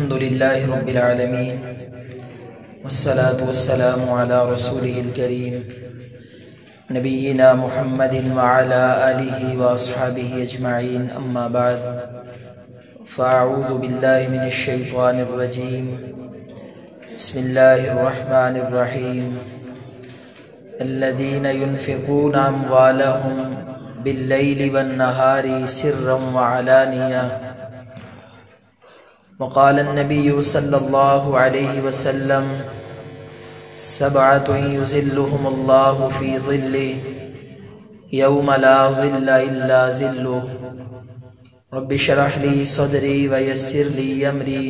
الحمد لله رب العالمين والصلاة والسلام على رسوله الكريم نبينا محمد وعلى آله وأصحابه أجمعين أما بعد فأعوذ بالله من الشيطان الرجيم بسم الله الرحمن الرحيم الذين ينفقون أموالهم بالليل والنهار سرا وعلانية وقال النبي صلى الله عليه وسلم سبعة يظلهم الله في ظله يوم لا ظل إلا ظله رب اشرح لي صدري ويسر لي أمري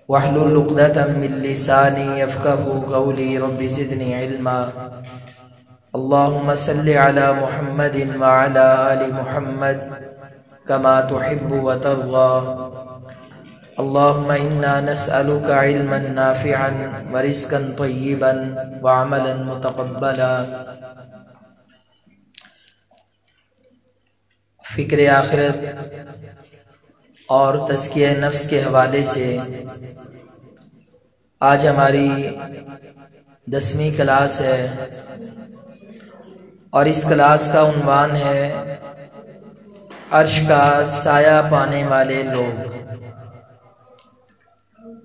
واحلل عقدة من لساني يفقهوا قولي رب زدني علما اللهم صل على محمد وعلى آل محمد كما تحب وترضى اللهم إنا نسألك علما نافعا ورزقا طيبا وعملا متقبلا۔ فکر آخرت اور تزکیہ نفس کے حوالے سے آج ہماری 10ویں کلاس ہے اور اس کلاس کا عنوان ہے عرش کا سایہ پانے والے لوگ۔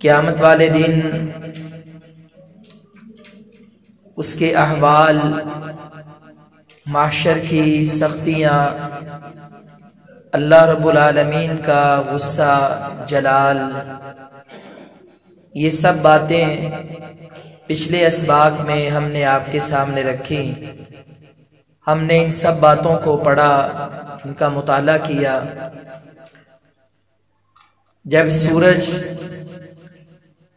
قیامت والے دن اس کے احوال، محشر کی سختیاں، اللہ رب العالمین کا غصہ، جلال، یہ سب باتیں پچھلے اسباق میں ہم نے آپ کے سامنے رکھی۔ ہم نے ان سب باتوں کو پڑھا، ان کا مطالعہ کیا۔ جب سورج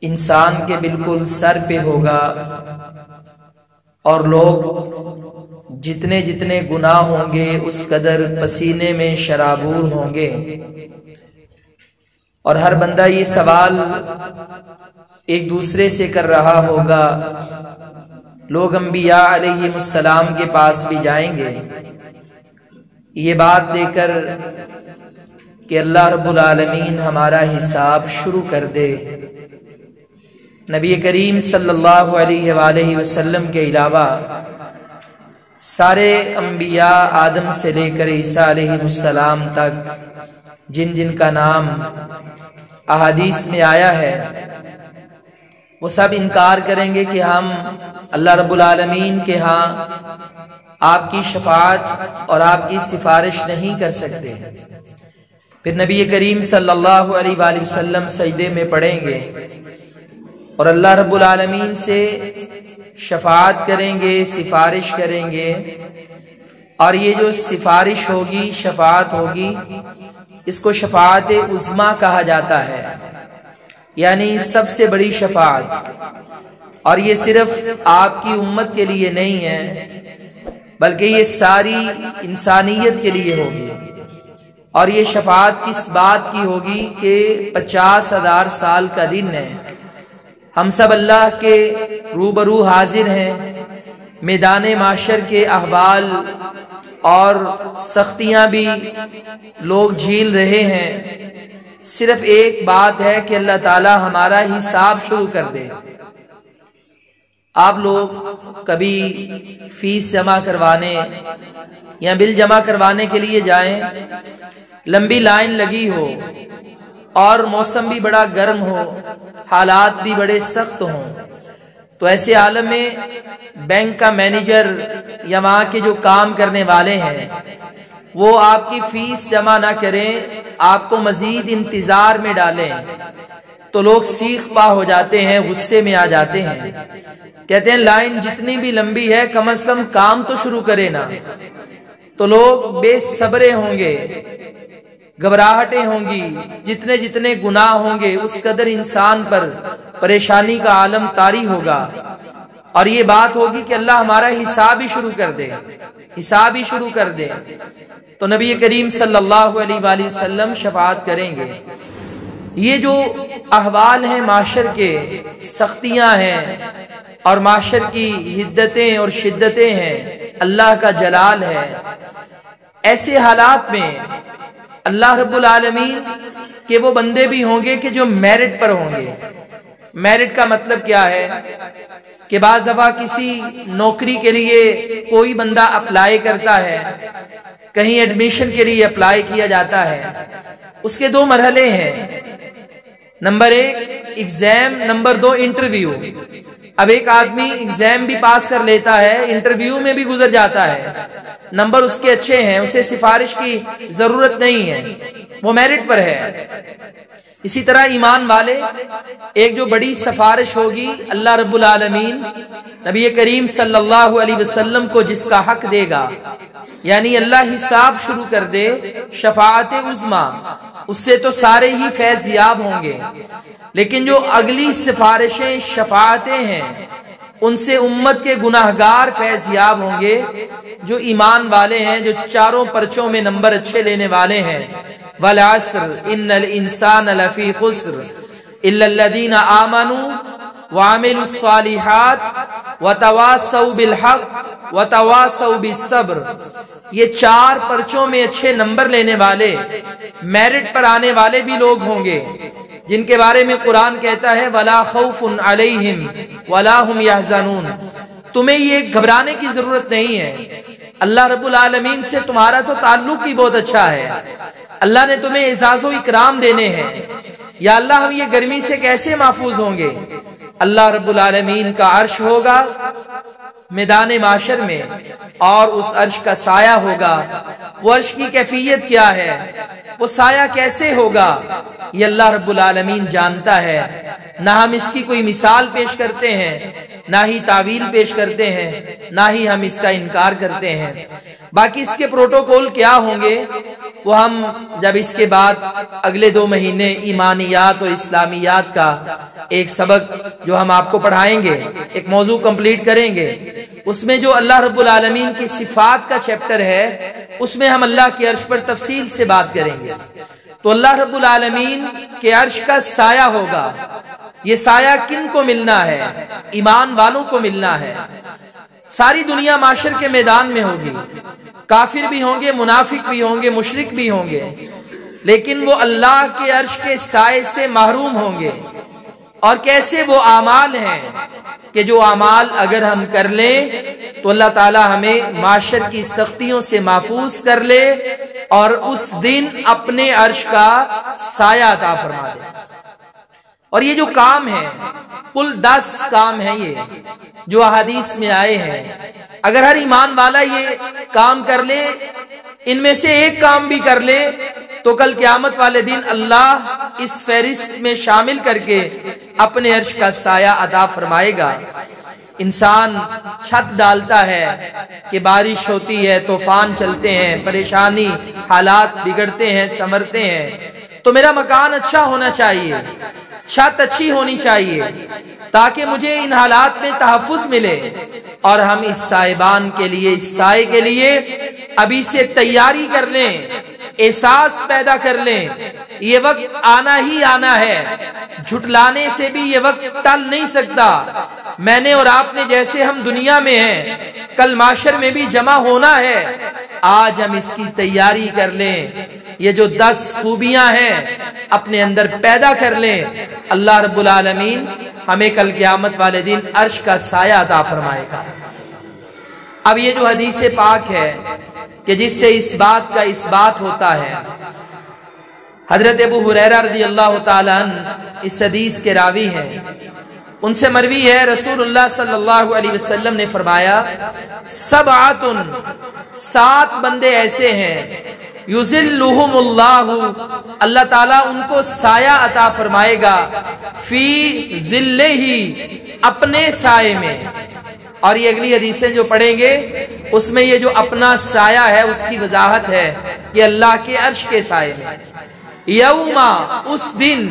انسان کے بالکل سر پہ ہوگا اور لوگ جتنے جتنے گناہ ہوں گے اس قدر پسینے میں شرابور ہوں گے، اور ہر بندہ یہ سوال ایک دوسرے سے کر رہا ہوگا۔ لوگ انبیاء علیہ السلام کے پاس بھی جائیں گے یہ بات دے کر کہ اللہ رب العالمین ہمارا حساب شروع کر دے۔ نبی کریم صلی اللہ علیہ وآلہ وسلم کے علاوہ سارے انبیاء آدم سے لے کر عیسیٰ علیہ السلام تک جن جن کا نام احادیث میں آیا ہے وہ سب انکار کریں گے کہ ہم اللہ رب العالمین کے ہاں آپ کی شفاعت اور آپ کی سفارش نہیں کر سکتے۔ پھر نبی کریم صلی اللہ علیہ وآلہ وسلم سجدے میں پڑیں گے اور اللہ رب العالمین سے شفاعت کریں گے، سفارش کریں گے، اور یہ جو سفارش ہوگی، شفاعت ہوگی، اس کو شفاعت عظمیٰ کہا جاتا ہے، یعنی سب سے بڑی شفاعت۔ اور یہ صرف آپ کی امت کے لیے نہیں ہے بلکہ یہ ساری انسانیت کے لیے ہوگی۔ اور یہ شفاعت کس بات کی ہوگی کہ 50,000 سال کا دن ہے، ہم سب اللہ کے روبرو حاضر ہیں، میدان معاشر کے احوال اور سختیاں بھی لوگ جھیل رہے ہیں۔ صرف ایک بات ہے کہ اللہ تعالی ہمارا حساب شروع کر دے۔ آپ لوگ کبھی فیس جمع کروانے یا بل جمع کروانے کے لیے جائیں، لمبی لائن لگی ہو اور موسم بھی بڑا گرم ہو، حالات بھی بڑے سخت ہوں، تو ایسے عالم میں بینک کا مینیجر یا وہاں کے جو کام کرنے والے ہیں وہ آپ کی فیس جمع نہ کریں، آپ کو مزید انتظار میں ڈالیں، تو لوگ سیخ پا ہو جاتے ہیں، غصے میں آ جاتے ہیں، کہتے ہیں لائن جتنی بھی لمبی ہے کم از کم کام تو شروع کرے نا۔ تو لوگ بے صبرے ہوں گے، گھبراہٹیں ہوں گی، جتنے جتنے گناہ ہوں گے اس قدر انسان پر پریشانی کا عالم طاری ہوگا، اور یہ بات ہوگی کہ اللہ ہمارا حساب ہی شروع کر دے، حساب ہی شروع کر دے۔ تو نبی کریم صلی اللہ علیہ وآلہ وسلم شفاعت کریں گے۔ یہ جو احوال ہیں معاشر کے، سختیاں ہیں اور معاشر کی حدتیں اور شدتیں ہیں، اللہ کا جلال ہے، ایسے حالات میں اللہ رب العالمین کے وہ بندے بھی ہوں گے کہ جو میرٹ پر ہوں گے۔ میرٹ کا مطلب کیا ہے کہ بعض دفعہ کسی نوکری کے لیے کوئی بندہ اپلائی کرتا ہے، کہیں ایڈمیشن کے لیے اپلائی کیا جاتا ہے، اس کے دو مرحلے ہیں، نمبر 1 ایگزام، نمبر 2 انٹرویو۔ اب ایک آدمی ایگزام بھی پاس کر لیتا ہے، انٹرویو میں بھی گزر جاتا ہے، نمبر اس کے اچھے ہیں، اسے سفارش کی ضرورت نہیں ہے، وہ میرٹ پر ہے۔ اسی طرح ایمان والے، ایک جو بڑی سفارش ہوگی، اللہ رب العالمین نبی کریم صلی اللہ علیہ وسلم کو جس کا حق دے گا، یعنی اللہ حساب شروع کر دے، شفاعت عظمی، اس سے تو سارے ہی فیض یاب ہوں گے، لیکن جو اگلی سفارشیں شفاعتیں ہیں، ان سے امت کے گناہگار فیض یاب ہوں گے، جو ایمان والے ہیں، جو چاروں پرچوں میں نمبر اچھے لینے والے ہیں۔ والعصر ان الانسان لفی خسر الا الذین آمنوا وعملوا الصالحات وتواصوا بالحق وتواصوا بالصبر۔ یہ 4 پرچوں میں اچھے نمبر لینے والے، میرٹ پر آنے والے بھی لوگ ہوں گے، جن کے بارے میں قرآن کہتا ہے وَلَا خَوْفٌ عَلَيْهِمْ وَلَا هُمْ يَحْزَنُونَ۔ تمہیں یہ گھبرانے کی ضرورت نہیں ہے، اللہ رب العالمین سے تمہارا تو تعلق ہی بہت اچھا ہے، اللہ نے تمہیں اعزاز و اکرام دینے ہیں۔ یا اللہ ہم یہ گرمی سے کیسے محفوظ ہوں گے؟ اللہ رب العالمین کا عرش ہوگا میدان معاشر میں، اور اس عرش کا سایہ ہوگا۔ وہ عرش کی کیفیت کیا ہے، وہ سایہ کیسے ہوگا، یہ اللہ رب العالمین جانتا ہے۔ نہ ہم اس کی کوئی مثال پیش کرتے ہیں، نہ ہی تعویل پیش کرتے ہیں، نہ ہی ہم اس کا انکار کرتے ہیں۔ باقی اس کے پروٹوکول کیا ہوں گے وہ ہم جب اس کے بعد اگلے 2 مہینے ایمانیات اور اسلامیات کا ایک سبق جو ہم آپ کو پڑھائیں گے، ایک موضوع کمپلیٹ کریں گے، اس میں جو اللہ رب العالمین کی صفات کا چیپٹر ہے، اس میں ہم اللہ کے عرش پر تفصیل سے بات کریں گے۔ تو اللہ رب العالمین کے عرش کا سایہ ہوگا، یہ سایہ کن کو ملنا ہے؟ ایمان والوں کو ملنا ہے۔ ساری دنیا معاشر کے میدان میں ہوگی، کافر بھی ہوں گے، منافق بھی ہوں گے، مشرک بھی ہوں گے، لیکن وہ اللہ کے عرش کے سائے سے محروم ہوں گے۔ اور کیسے وہ اعمال ہیں کہ جو اعمال اگر ہم کر لیں تو اللہ تعالی ہمیں معاشر کی سختیوں سے محفوظ کر لے اور اس دن اپنے عرش کا سایہ عطا فرما دے۔ اور یہ جو کام ہے، کل 10 کام ہیں یہ جو احادیث میں آئے ہیں، اگر ہر ایمان والا یہ کام کر لے، ان میں سے ایک کام بھی کر لے، تو کل قیامت والے دن اللہ اس فہرست میں شامل کر کے اپنے عرش کا سایہ عطا فرمائے گا۔ انسان چھت ڈالتا ہے کہ بارش ہوتی ہے، طوفان چلتے ہیں، پریشانی، حالات بگڑتے ہیں، سنورتے ہیں، تو میرا مکان اچھا ہونا چاہیے، چھت اچھی ہونی چاہیے تاکہ مجھے ان حالات میں تحفظ ملے، اور ہم اس سائبان کے لیے، اس سائے کے لیے ابھی سے تیاری کر لیں، احساس پیدا کر لیں، یہ وقت آنا ہی آنا ہے، جھٹلانے سے بھی یہ وقت ٹل نہیں سکتا۔ میں نے اور آپ نے جیسے ہم دنیا میں ہیں، کل معاشر میں بھی جمع ہونا ہے، آج ہم اس کی تیاری کر لیں، یہ جو 10 خوبیاں ہیں اپنے اندر پیدا کر لیں، اللہ رب العالمین ہمیں کل قیامت والے دن عرش کا سایہ عطا فرمائے گا۔ اب یہ جو حدیث پاک ہے کہ جس سے اس بات کا اثبات ہوتا ہے، حضرت ابو ہریرہ رضی اللہ تعالیٰ عنہ اس حدیث کے راوی ہیں، ان سے مروی ہے رسول اللہ صلی اللہ علیہ وسلم نے فرمایا 7 بندے ایسے ہیں یذلہم اللہ، اللہ تعالیٰ ان کو سایہ عطا فرمائے گا، فی ذلہ، اپنے سائے میں۔ اور یہ اگلی حدیثیں جو پڑھیں گے اس میں یہ جو اپنا سایہ ہے اس کی وضاحت ہے کہ اللہ کے عرش کے سائے میں۔ یوم، اس دن،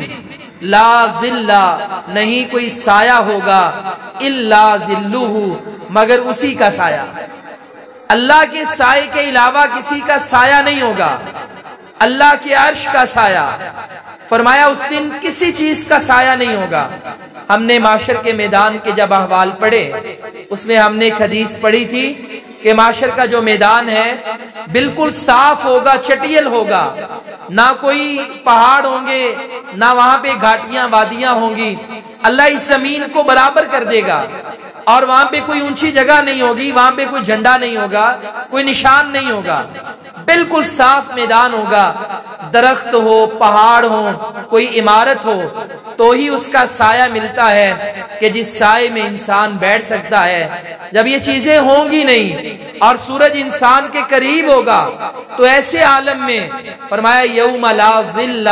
لا ظل، نہیں کوئی سایہ ہوگا، الا ظلہ، مگر اسی کا سایہ۔ اللہ کے سائے کے علاوہ کسی کا سایہ نہیں ہوگا، اللہ کے عرش کا سایہ۔ فرمایا اس دن کسی چیز کا سایہ نہیں ہوگا۔ ہم نے معاشر کے میدان کے جب احوال پڑھے اس میں ہم نے ایک حدیث پڑھی تھی کہ معاشر کا جو میدان ہے بالکل صاف ہوگا، چٹیل ہوگا، نہ کوئی پہاڑ ہوں گے، نہ وہاں پہ گھاٹیاں وادیاں ہوں گی۔ اللہ اس زمین کو برابر کر دے گا، اور وہاں پہ کوئی اونچی جگہ نہیں ہوگی، وہاں پہ کوئی جھنڈا نہیں ہوگا، کوئی نشان نہیں ہوگا، بالکل صاف میدان ہوگا۔ درخت ہو، پہاڑ ہو، کوئی عمارت ہو تو ہی اس کا سایہ ملتا ہے کہ جس سائے میں انسان بیٹھ سکتا ہے۔ جب یہ چیزیں ہوں گی نہیں اور سورج انسان کے قریب ہوگا تو ایسے عالم میں فرمایا یوم لا ظل،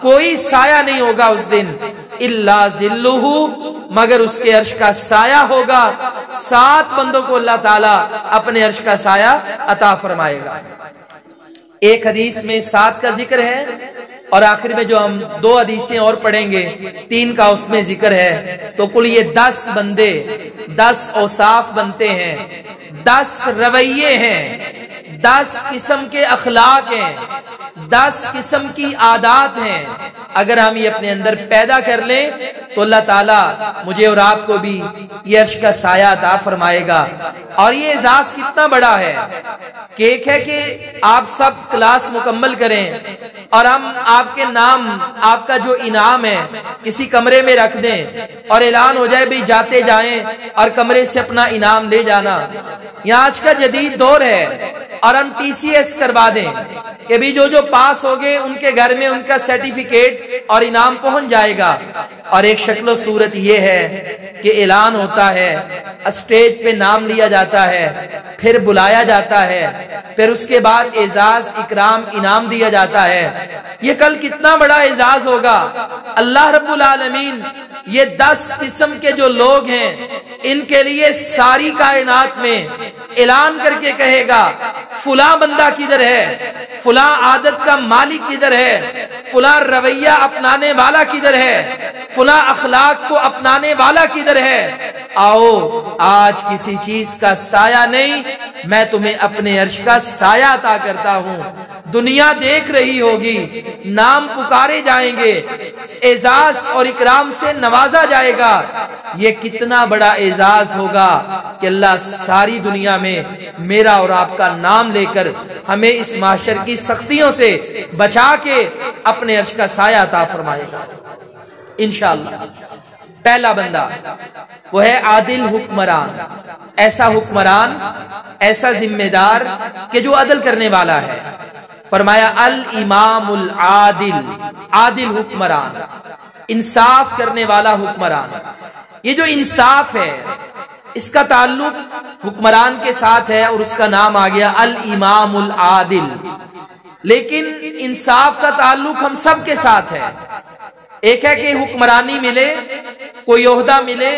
کوئی سایہ نہیں ہوگا اس دن، الا ظلہ، مگر اس کے عرش کا سایہ ہوگا۔ 7 بندوں کو اللہ تعالیٰ اپنے عرش کا سایہ عطا فرمائے گا۔ ایک حدیث میں 7 کا ذکر ہے، اور آخر میں جو ہم 2 حدیثیں اور پڑھیں گے 3 کا اس میں ذکر ہے، تو کل یہ 10 بندے، 10 اوصاف بنتے ہیں، 10 رویے ہیں، 10 قسم کے اخلاق ہیں، 10 قسم کی عادات ہیں۔ اگر ہم یہ اپنے اندر پیدا کر لیں تو اللہ تعالیٰ مجھے اور آپ کو بھی یہ عرش کا سایہ عطا فرمائے گا۔ اور یہ اعزاز کتنا بڑا ہے کہ ایک ہے کہ آپ سب کلاس مکمل کریں اور ہم آپ کے نام، آپ کا جو انعام ہے کسی کمرے میں رکھ دیں اور اعلان ہو جائے بھی جاتے جائیں اور کمرے سے اپنا انعام لے جانا۔ یہ آج کا جدید دور ہے، اور ہم TCS کروا دیں کہ بھی جو پاس ہوگے ان کے گھر میں ان کا سرٹیفکیٹ اور انعام پہنچ جائے گا۔ اور ایک شکل و صورت یہ ہے کہ اعلان ہوتا ہے، اسٹیج پہ نام لیا جاتا ہے، پھر بلایا جاتا ہے، پھر اس کے بعد اعزاز، اکرام، انعام دیا جاتا ہے۔ یہ کل کتنا بڑا اعزاز ہوگا۔ اللہ رب العالمین یہ 10 قسم کے جو لوگ ہیں ان کے لیے ساری کائنات میں اعلان کر کے کہے گا فلاں بندہ کدھر ہے، فلاں عادت کا مالک کدھر ہے، فلاں رویہ اپنانے والا کدھر ہے، فلاں اخلاق کو اپنانے والا کدھر ہے۔ آؤ آج کسی چیز کا سایہ نہیں، میں تمہیں اپنے عرش کا سایہ عطا کرتا ہوں۔ دنیا دیکھ رہی ہوگی، نام پکارے جائیں گے، اعزاز اور اکرام سے نوازا جائے گا۔ یہ کتنا بڑا اعزاز ہوگا کہ اللہ ساری دنیا میں میرا اور آپ کا نام لے کر ہمیں اس معاشر کی سختیوں سے بچا کے اپنے عرش کا سایہ عطا فرمائے گا انشاءاللہ۔ پہلا بندہ وہ ہے عادل حکمران، ایسا حکمران، ایسا ذمہ دار کہ جو عدل کرنے والا ہے۔ فرمایا الامام العادل، عادل حکمران، انصاف کرنے والا حکمران۔ یہ جو انصاف ہے اس کا تعلق حکمران کے ساتھ ہے اور اس کا نام آ گیا الامام العادل، لیکن انصاف کا تعلق ہم سب کے ساتھ ہے۔ ایک ہے کہ حکمرانی ملے، کوئی عہدہ ملے،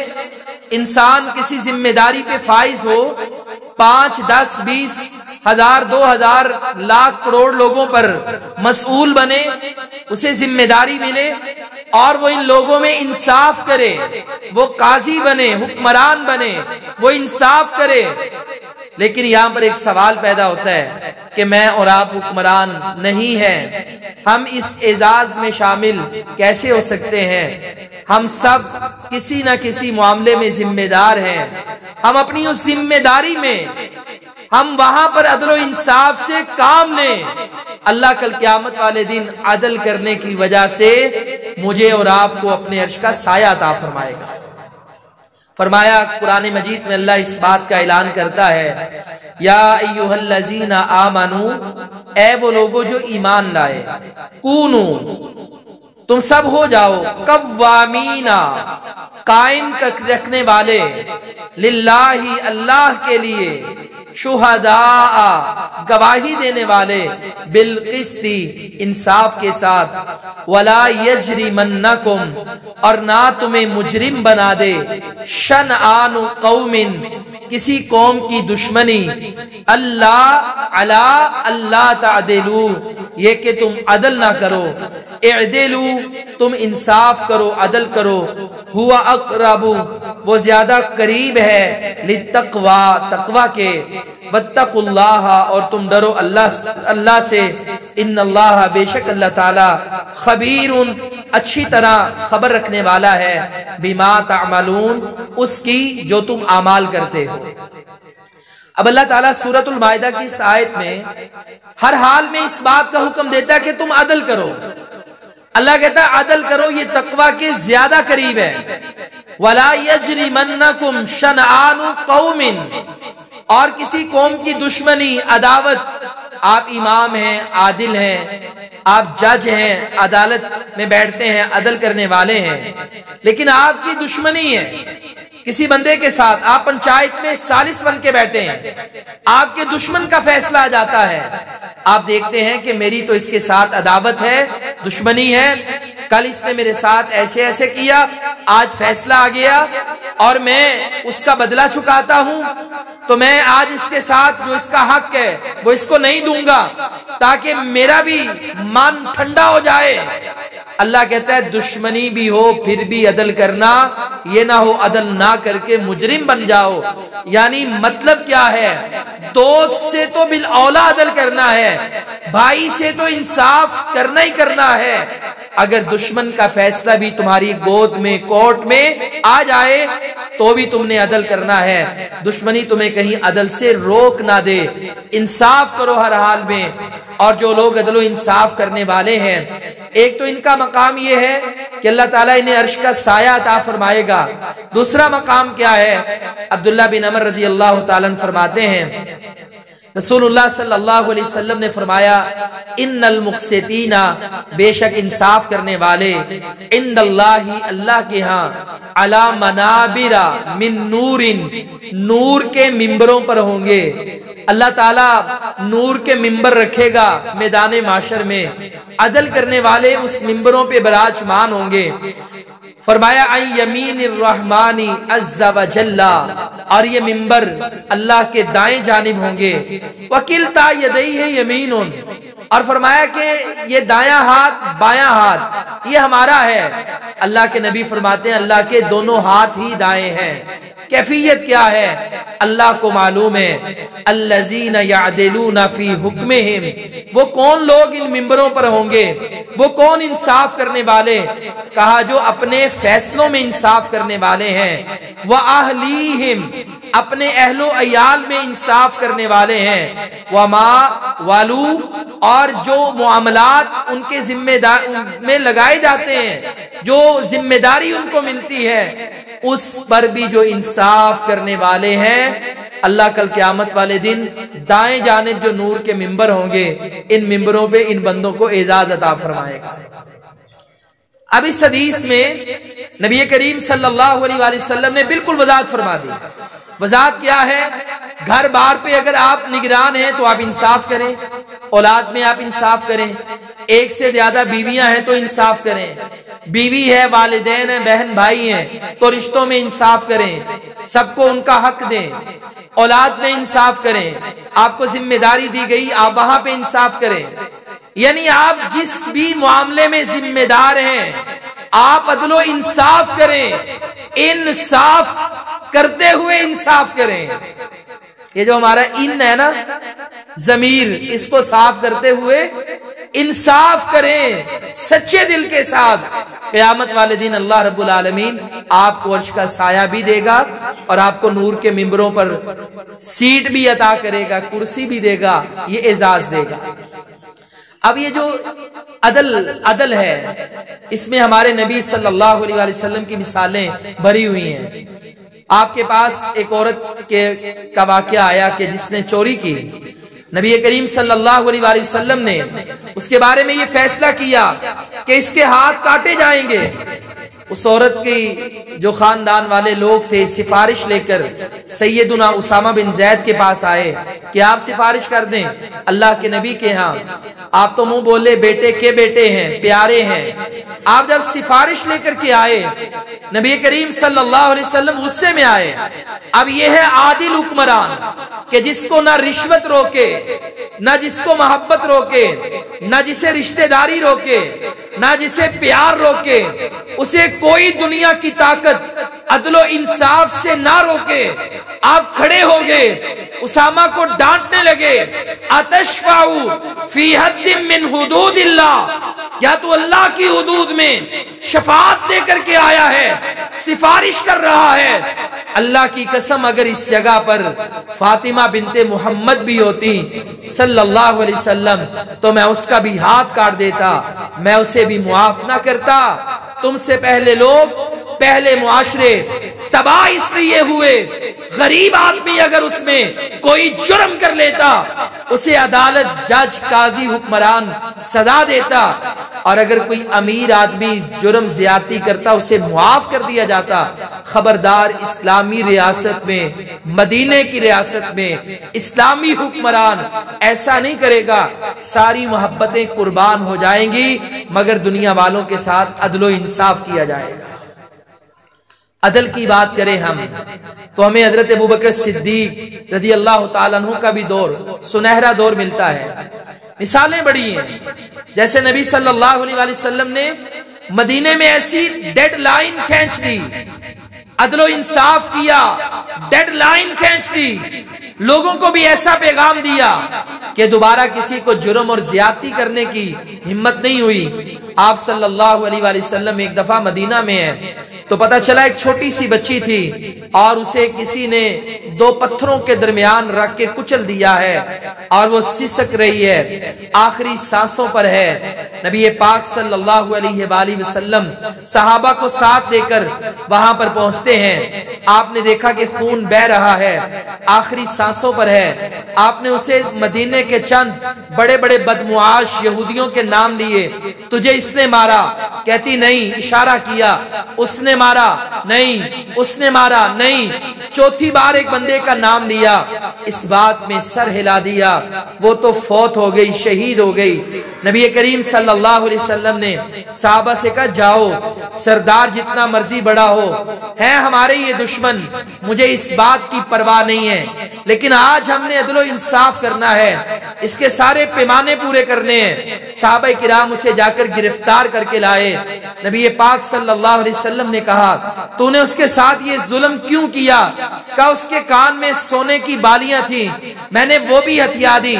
انسان کسی ذمہ داری پہ فائز ہو، 5، 10، 20 ہزار، 2000، لاکھ، کروڑ لوگوں پر مسئول بنے، اسے ذمہ داری ملے اور وہ ان لوگوں میں انصاف کرے، وہ قاضی بنے، حکمران بنے، وہ انصاف کرے۔ لیکن یہاں پر ایک سوال پیدا ہوتا ہے کہ میں اور آپ حکمران نہیں ہیں، ہم اس اعزاز میں شامل کیسے ہو سکتے ہیں؟ ہم سب کسی نہ کسی معاملے میں ذمہ دار ہیں۔ ہم اپنی اس ذمہ داری میں ہم وہاں پر عدل و انصاف سے کام لیں۔ اللہ کل قیامت والے دن عدل کرنے کی وجہ سے مجھے اور آپ کو اپنے عرش کا سایہ عطا فرمائے گا۔ فرمایا قرآن مجید میں اللہ اس بات کا اعلان کرتا ہے یا ایھا الذین آمنو، اے وہ لوگوں جو ایمان لائے، کونو، تم سب ہو جاؤ، قوامین، قائم رکھنے والے، للہ، اللہ کے لیے، شہداء، گواہی دینے والے، بالقسط، انصاف کے ساتھ، ولا یجرمنکم، اور نہ تمہیں مجرم بنا دے، شنآن قوم، کسی قوم کی دشمنی، اللہ تعدلوا، یہ کہ تم عدل نہ کرو، اعدلوا، تم انصاف کرو، عدل کرو، ہوا اقرب، وہ زیادہ قریب ہے، للتقوی، تقوی کے، واتقوا اللہ، اور تم ڈرو اللہ سے، ان اللہ، بے شک اللہ تعالی، خبیر، اچھی طرح خبر رکھنے والا ہے، بما تعملون، اس کی جو تم اعمال کرتے ہو۔ اب اللہ تعالیٰ سورۃ المائدہ کی اس آیت میں ہر حال میں اس بات کا حکم دیتا ہے کہ تم عدل کرو. اللہ کہتا ہے عدل کرو، یہ تقویٰ کے زیادہ قریب ہے. وَلَا يَجْرِمَنَّكُمْ شَنْآنُ قَوْمٍ، اور کسی قوم کی دشمنی، عداوت. آپ امام ہیں، عادل ہیں، آپ جج ہیں، عدالت میں بیٹھتے ہیں، عدل کرنے والے ہیں، لیکن آپ کی دشمنی ہے کسی بندے کے ساتھ. آپ پنچایت میں ثالث بن کے بیٹھے ہیں، آپ کے دشمن کا فیصلہ آ جاتا ہے. آپ دیکھتے ہیں کہ میری تو اس کے ساتھ عداوت ہے، دشمنی ہے، کل اس نے میرے ساتھ ایسے ایسے کیا، آج فیصلہ آ گیا اور میں اس کا بدلہ چکاتا ہوں، تو میں آج اس کے ساتھ جو اس کا حق ہے وہ اس کو نہیں دوں گا تاکہ میرا بھی من ٹھنڈا ہو جائے. اللہ کہتا ہے دشمنی بھی ہو پھر بھی عدل کرنا، یہ نہ ہو عدل نہ کر کے مجرم بن جاؤ. یعنی مطلب کیا ہے؟ دوست سے تو بالاولا عدل کرنا ہے، بھائی سے تو انصاف کرنا ہی کرنا ہے. اگر دشمن کا فیصلہ بھی تمہاری گود میں کورٹ میں آ جائے تو بھی تم نے عدل کرنا ہے. دشمنی تمہیں کہیں عدل سے روک نہ دے. انصاف کرو ہر حال میں. اور جو لوگ عدل و انصاف کرنے والے ہیں، ایک تو ان کا مقام یہ ہے کہ اللہ تعالیٰ انہیں عرش کا سایہ عطا فرمائے گا. دوسرا مقام کیا ہے؟ عبداللہ بن عمر رضی اللہ تعالیٰ عنہ فرماتے ہیں رسول اللہ صلی اللہ علیہ وسلم نے فرمایا ان المقسطین، بے شک انصاف کرنے والے، عند اللہ، اللہ کے ہاں، علی منابر من نور، نور کے ممبروں پر ہوں گے. اللہ تعالیٰ نور کے ممبر رکھے گا میدان معاشر میں، عدل کرنے والے اس ممبروں پہ براجمان ہوں گے. فرمایا عن یمین الرحمن عز وجل، اور یہ ممبر اللہ کے دائیں جانب ہوں گے. وکلتا یدیہ یمین، اور فرمایا کہ یہ دایاں ہاتھ بایاں ہاتھ یہ ہمارا ہے. اللہ کے نبی فرماتے ہیں اللہ کے دونوں ہاتھ ہی دائیں ہیں. کیفیت کیا ہے اللہ کو معلوم ہے. الذین یعدلون فی حکمہم، وہ کون لوگ ان ممبروں پر ہوں گے، وہ کون انصاف کرنے والے؟ کہا جو اپنے فیصلوں میں انصاف کرنے والے ہیں. وَأَهْلِيهِمْ، اپنے اہل و عیال میں انصاف کرنے والے ہیں. وَمَا وَالُو، اور جو معاملات ان کے ذمہ دار میں لگائے جاتے ہیں، جو ذمہ داری ان کو ملتی ہے، اس پر بھی جو انصاف کرنے والے ہیں، اللہ کل قیامت والے دن دائیں جانب جو نور کے ممبر ہوں گے، ان ممبروں پہ ان بندوں کو اعزاز عطا فرمائے گا. اب اس حدیث میں نبی کریم صلی اللہ علیہ وآلہ وسلم نے بالکل وضاحت فرما دی. وضاحت کیا ہے؟ گھر بار پہ اگر آپ نگران ہیں تو آپ انصاف کریں، اولاد میں آپ انصاف کریں، ایک سے زیادہ بیویاں ہیں تو انصاف کریں، بیوی ہے، والدین ہیں، بہن بھائی ہیں تو رشتوں میں انصاف کریں، سب کو ان کا حق دیں. اولاد میں انصاف کریں، آپ کو ذمہ داری دی گئی آپ وہاں پہ انصاف کریں. یعنی آپ جس بھی معاملے میں ذمہ دار ہیں آپ عدل و انصاف کریں، انصاف کرتے ہوئے انصاف کریں. یہ جو ہمارا ان ہے نا ضمیر، اس کو صاف کرتے ہوئے انصاف کریں سچے دل کے ساتھ. قیامت والے دن اللہ رب العالمین آپ کو عرش کا سایہ بھی دے گا اور آپ کو نور کے ممبروں پر سیٹ بھی عطا کرے گا، کرسی بھی دے گا، یہ اعزاز دے گا. اب یہ جو عدل ہے اس میں ہمارے نبی صلی اللہ علیہ وآلہ وسلم کی مثالیں بھری ہوئی ہیں. آپ کے پاس ایک عورت کا واقعہ آیا کہ جس نے چوری کی. نبی کریم صلی اللہ علیہ وآلہ وسلم نے اس کے بارے میں یہ فیصلہ کیا کہ اس کے ہاتھ کاٹے جائیں گے. اس عورت کی جو خاندان والے لوگ تھے سفارش لے کر سیدنا اسامہ بن زید کے پاس آئے کہ آپ سفارش کر دیں اللہ کے نبی کے ہاں. آپ تو منہ بولے بیٹے کے بیٹے ہیں، پیارے ہیں. آپ جب سفارش لے کر کے آئے نبی کریم صلی اللہ علیہ وسلم غصے میں آئے. اب یہ ہے عادل حکمران کہ جس کو نہ رشوت روکے، نہ جس کو محبت روکے، نہ جسے رشتہ داری روکے، نہ جسے پیار روکے، اسے کوئی دنیا کی طاقت عدل و انصاف سے نہ روکے. آپ کھڑے ہو گئے، اسامہ کو ڈانٹنے لگے، اتشفعوا فی حد من حدود اللہ، یا تو اللہ کی حدود میں شفاعت دے کر کے آیا ہے، سفارش کر رہا ہے، اللہ کی قسم اگر اس جگہ پر فاطمہ بنت محمد بھی ہوتی صلی اللہ علیہ وسلم تو میں اس کا بھی ہاتھ کاٹ دیتا، میں اسے بھی معاف نہ کرتا۔ تم سے پہلے لوگ، پہلے معاشرے تباہ اس لیے ہوئے، غریب آدمی اگر اس میں کوئی جرم کر لیتا اسے عدالت، جج، قاضی، حکمران سزا دیتا، اور اگر کوئی امیر آدمی جرم زیادتی کرتا اسے معاف کر دیا جاتا۔ خبردار، اسلامی ریاست میں، مدینے کی ریاست میں اسلامی حکمران ایسا نہیں کرے گا۔ ساری محبتیں قربان ہو جائیں گی مگر دنیا والوں کے ساتھ عدل و انصاف کیا جائے گا۔ عدل کی بات کریں ہم تو ہمیں حضرت ابوبکر صدیق رضی اللہ تعالیٰ عنہ کا بھی دور، سنہرا دور ملتا ہے۔ مثالیں بڑی ہیں، جیسے نبی صلی اللہ علیہ وسلم نے مدینے میں ایسی ڈیڈ لائن کھینچ دی، عدل و انصاف کیا، ڈیڈ لائن کھینچ دی، لوگوں کو بھی ایسا پیغام دیا کہ دوبارہ کسی کو جرم اور زیادتی کرنے کی ہمت نہیں ہوئی۔ آپ صلی اللہ علیہ وسلم ایک دفعہ مدینہ میں ہیں تو پتہ چلا ایک چھوٹی سی بچی تھی اور اسے کسی نے دو پتھروں کے درمیان رکھ کے کچل دیا ہے اور وہ سسک رہی ہے، آخری سانسوں پر ہے۔ نبی پاک صلی اللہ علیہ وآلہ وسلم صحابہ کو ساتھ لے کر وہاں پر پہنچتے ہیں۔ آپ نے دیکھا کہ خون بہ رہا ہے، آخری سانسوں پر ہے۔ آپ نے اسے مدینے کے چند بڑے بڑے بدمعاش یہودیوں کے نام لیے، تجھے اس نے مارا؟ کہتی نہیں، اشارہ کیا، اس نے مارا نہیں، اس نے مارا نہیں، چوتھی بار ایک بندے کا نام لیا، اس بات میں سر ہلا دیا، وہ تو فوت ہو گئی، شہید ہو گئی۔ نبی کریم صلی اللہ علیہ وسلم نے صحابہ سے کہا جاؤ، سردار جتنا مرضی بڑا ہو، ہے ہمارے یہ دشمن، مجھے اس بات کی پرواہ نہیں ہے، لیکن آج ہم نے عدل و انصاف کرنا ہے، اس کے سارے پیمانے پورے کرنے ہیں۔ صحابہ کرام اسے جا کر گرفتار کر کے لائے۔ نبی پاک صلی اللہ علیہ وسلم نے کہا تو نے اس کے ساتھ یہ ظلم کیوں کیا؟ کہا اس کے کان میں سونے کی بالیاں تھیں، میں نے وہ بھی ہتھیا دی،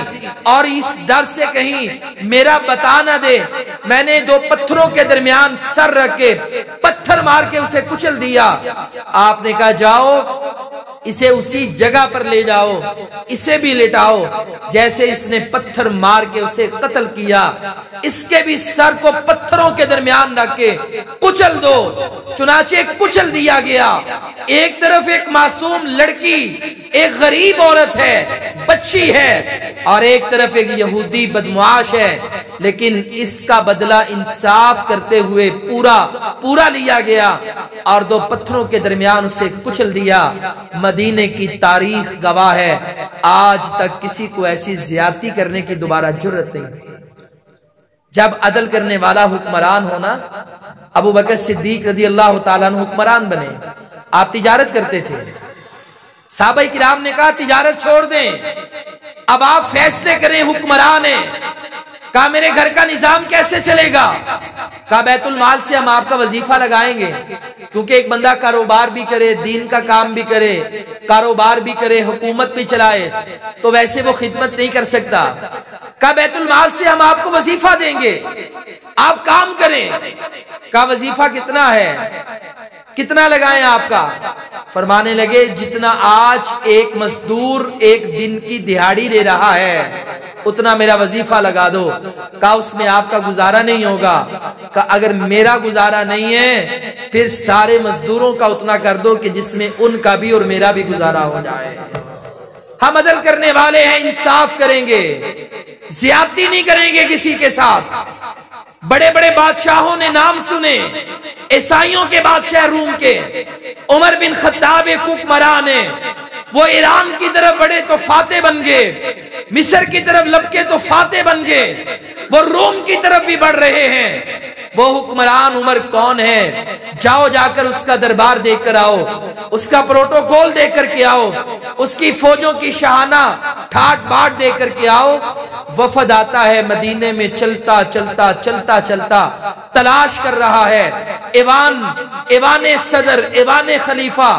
اور اس ڈر سے کہیں میرا بتا نہ دے میں نے دو پتھروں کے درمیان سر رکھ کے پتھر مار کے اسے کچل دیا۔ آپ نے کہا جاؤ اسے اسی جگہ پر لے جاؤ، اسے بھی لٹاؤ جیسے اس نے پتھر مار کے اسے قتل کیا، اس کے بھی سر کو پتھروں کے درمیان رکھ کے کچل دو۔ چنانچہ کچل دیا گیا۔ ایک طرف ایک معصوم لڑکی، ایک غریب عورت ہے، بچی ہے، اور ایک طرف ایک یہودی بدمعاش ہے، لیکن اس کا بدلہ انصاف کرتے ہوئے پورا لیا گیا اور دو پتھروں کے درمیان اسے کچل دیا۔ مدینے کی تاریخ گواہ ہے، آج تک کسی کو ایسی زیادتی کرنے کی دوبارہ جرت نہیں ہوئی۔ جب عدل کرنے والا حکمران ہونا، ابوبکر صدیق رضی اللہ تعالیٰ عنہ حکمران بنے۔ آپ تجارت کرتے تھے، صحابہ کرام نے کہا تجارت چھوڑ دیں، اب آپ فیصلے کریں، حکمران ہیں۔ کہا میرے گھر کا نظام کیسے چلے گا؟ کہا بیت المال سے ہم آپ کا وظیفہ لگائیں گے، کیونکہ ایک بندہ کاروبار بھی کرے، دین کا کام بھی کرے، کاروبار بھی کرے، حکومت بھی چلائے تو ویسے وہ خدمت نہیں کر سکتا۔ کہا بیت المال سے ہم آپ کو وظیفہ دیں گے، آپ کام کریں۔ کہا وظیفہ کتنا ہے، کتنا لگائیں آپ کا؟ فرمانے لگے جتنا آج ایک مزدور ایک دن کی دہاڑی لے رہا ہے اتنا میرا وظیفہ لگا دو۔ کہا اس میں آپ کا گزارا نہیں ہوگا۔ کہا اگر میرا گزارا نہیں ہے پھر سارے مزدوروں کا اتنا کر دو کہ جس میں ان کا بھی اور میرا بھی گزارا ہو جائے۔ ہم عدل کرنے والے ہیں، انصاف کریں گے، زیادتی نہیں کریں گے کسی کے ساتھ۔ بڑے بڑے بادشاہوں نے نام سنے، عیسائیوں کے بادشاہ روم کے عمر بن خطاب ایک حکمران ہیں، وہ ایران کی طرف بڑھے تو فاتح بن گئے، مصر کی طرف لپکے تو فاتح بن گئے، وہ روم کی طرف بھی بڑھ رہے ہیں۔ وہ حکمران عمر کون ہے؟ جاؤ جا کر اس کا دربار دیکھ کر آؤ، اس کا پروٹوکول دیکھ کر کے آؤ، اس کی فوجوں کی شاہانہ ٹھاٹ باٹ دیکھ کر کے آؤ۔ وفد آتا ہے مدینے میں، چلتا چلتا چلتا چلتا تلاش کر رہا ہے ایوان صدر، ایوان خلیفہ،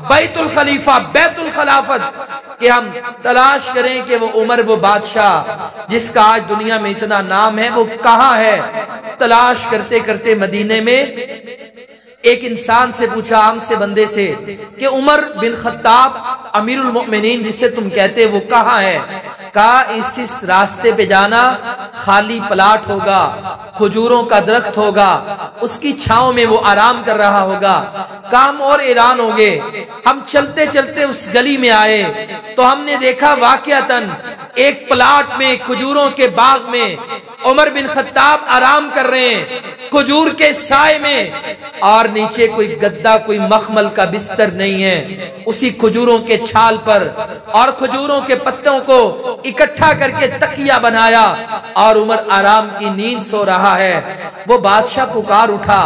بیت الخلیفہ، بیت الخلافت، کہ ہم تلاش کریں کہ وہ عمر، وہ بادشاہ جس کا آج دنیا میں اتنا نام ہے، وہ کہاں ہے؟ تلاش کرتے کرتے مدینے میں ایک انسان سے پوچھا، عام سے بندے سے، کہ عمر بن خطاب امیر المؤمنین جسے تم کہتے وہ کہاں ہے؟ کہا اس راستے پہ جانا، خالی پلاٹ ہوگا، کھجوروں کا درخت ہوگا، اس کی چھاؤں میں وہ آرام کر رہا ہوگا، کام اور اعلان ہوں گے۔ ہم چلتے چلتے اس گلی میں آئے تو ہم نے دیکھا واقعتاً ایک پلاٹ میں، کھجوروں کے باغ میں عمر بن خطاب آرام کر رہے ہیں کھجور کے سائے میں، اور نیچے کوئی گدا، کوئی مخمل کا بستر نہیں ہے، اسی کھجوروں کے چھال پر اور کھجوروں کے پتوں کو اکٹھا کر کے تکیہ بنایا، اور عمر آرام کی نیند سو رہا ہے۔ وہ بادشاہ پکار اٹھا،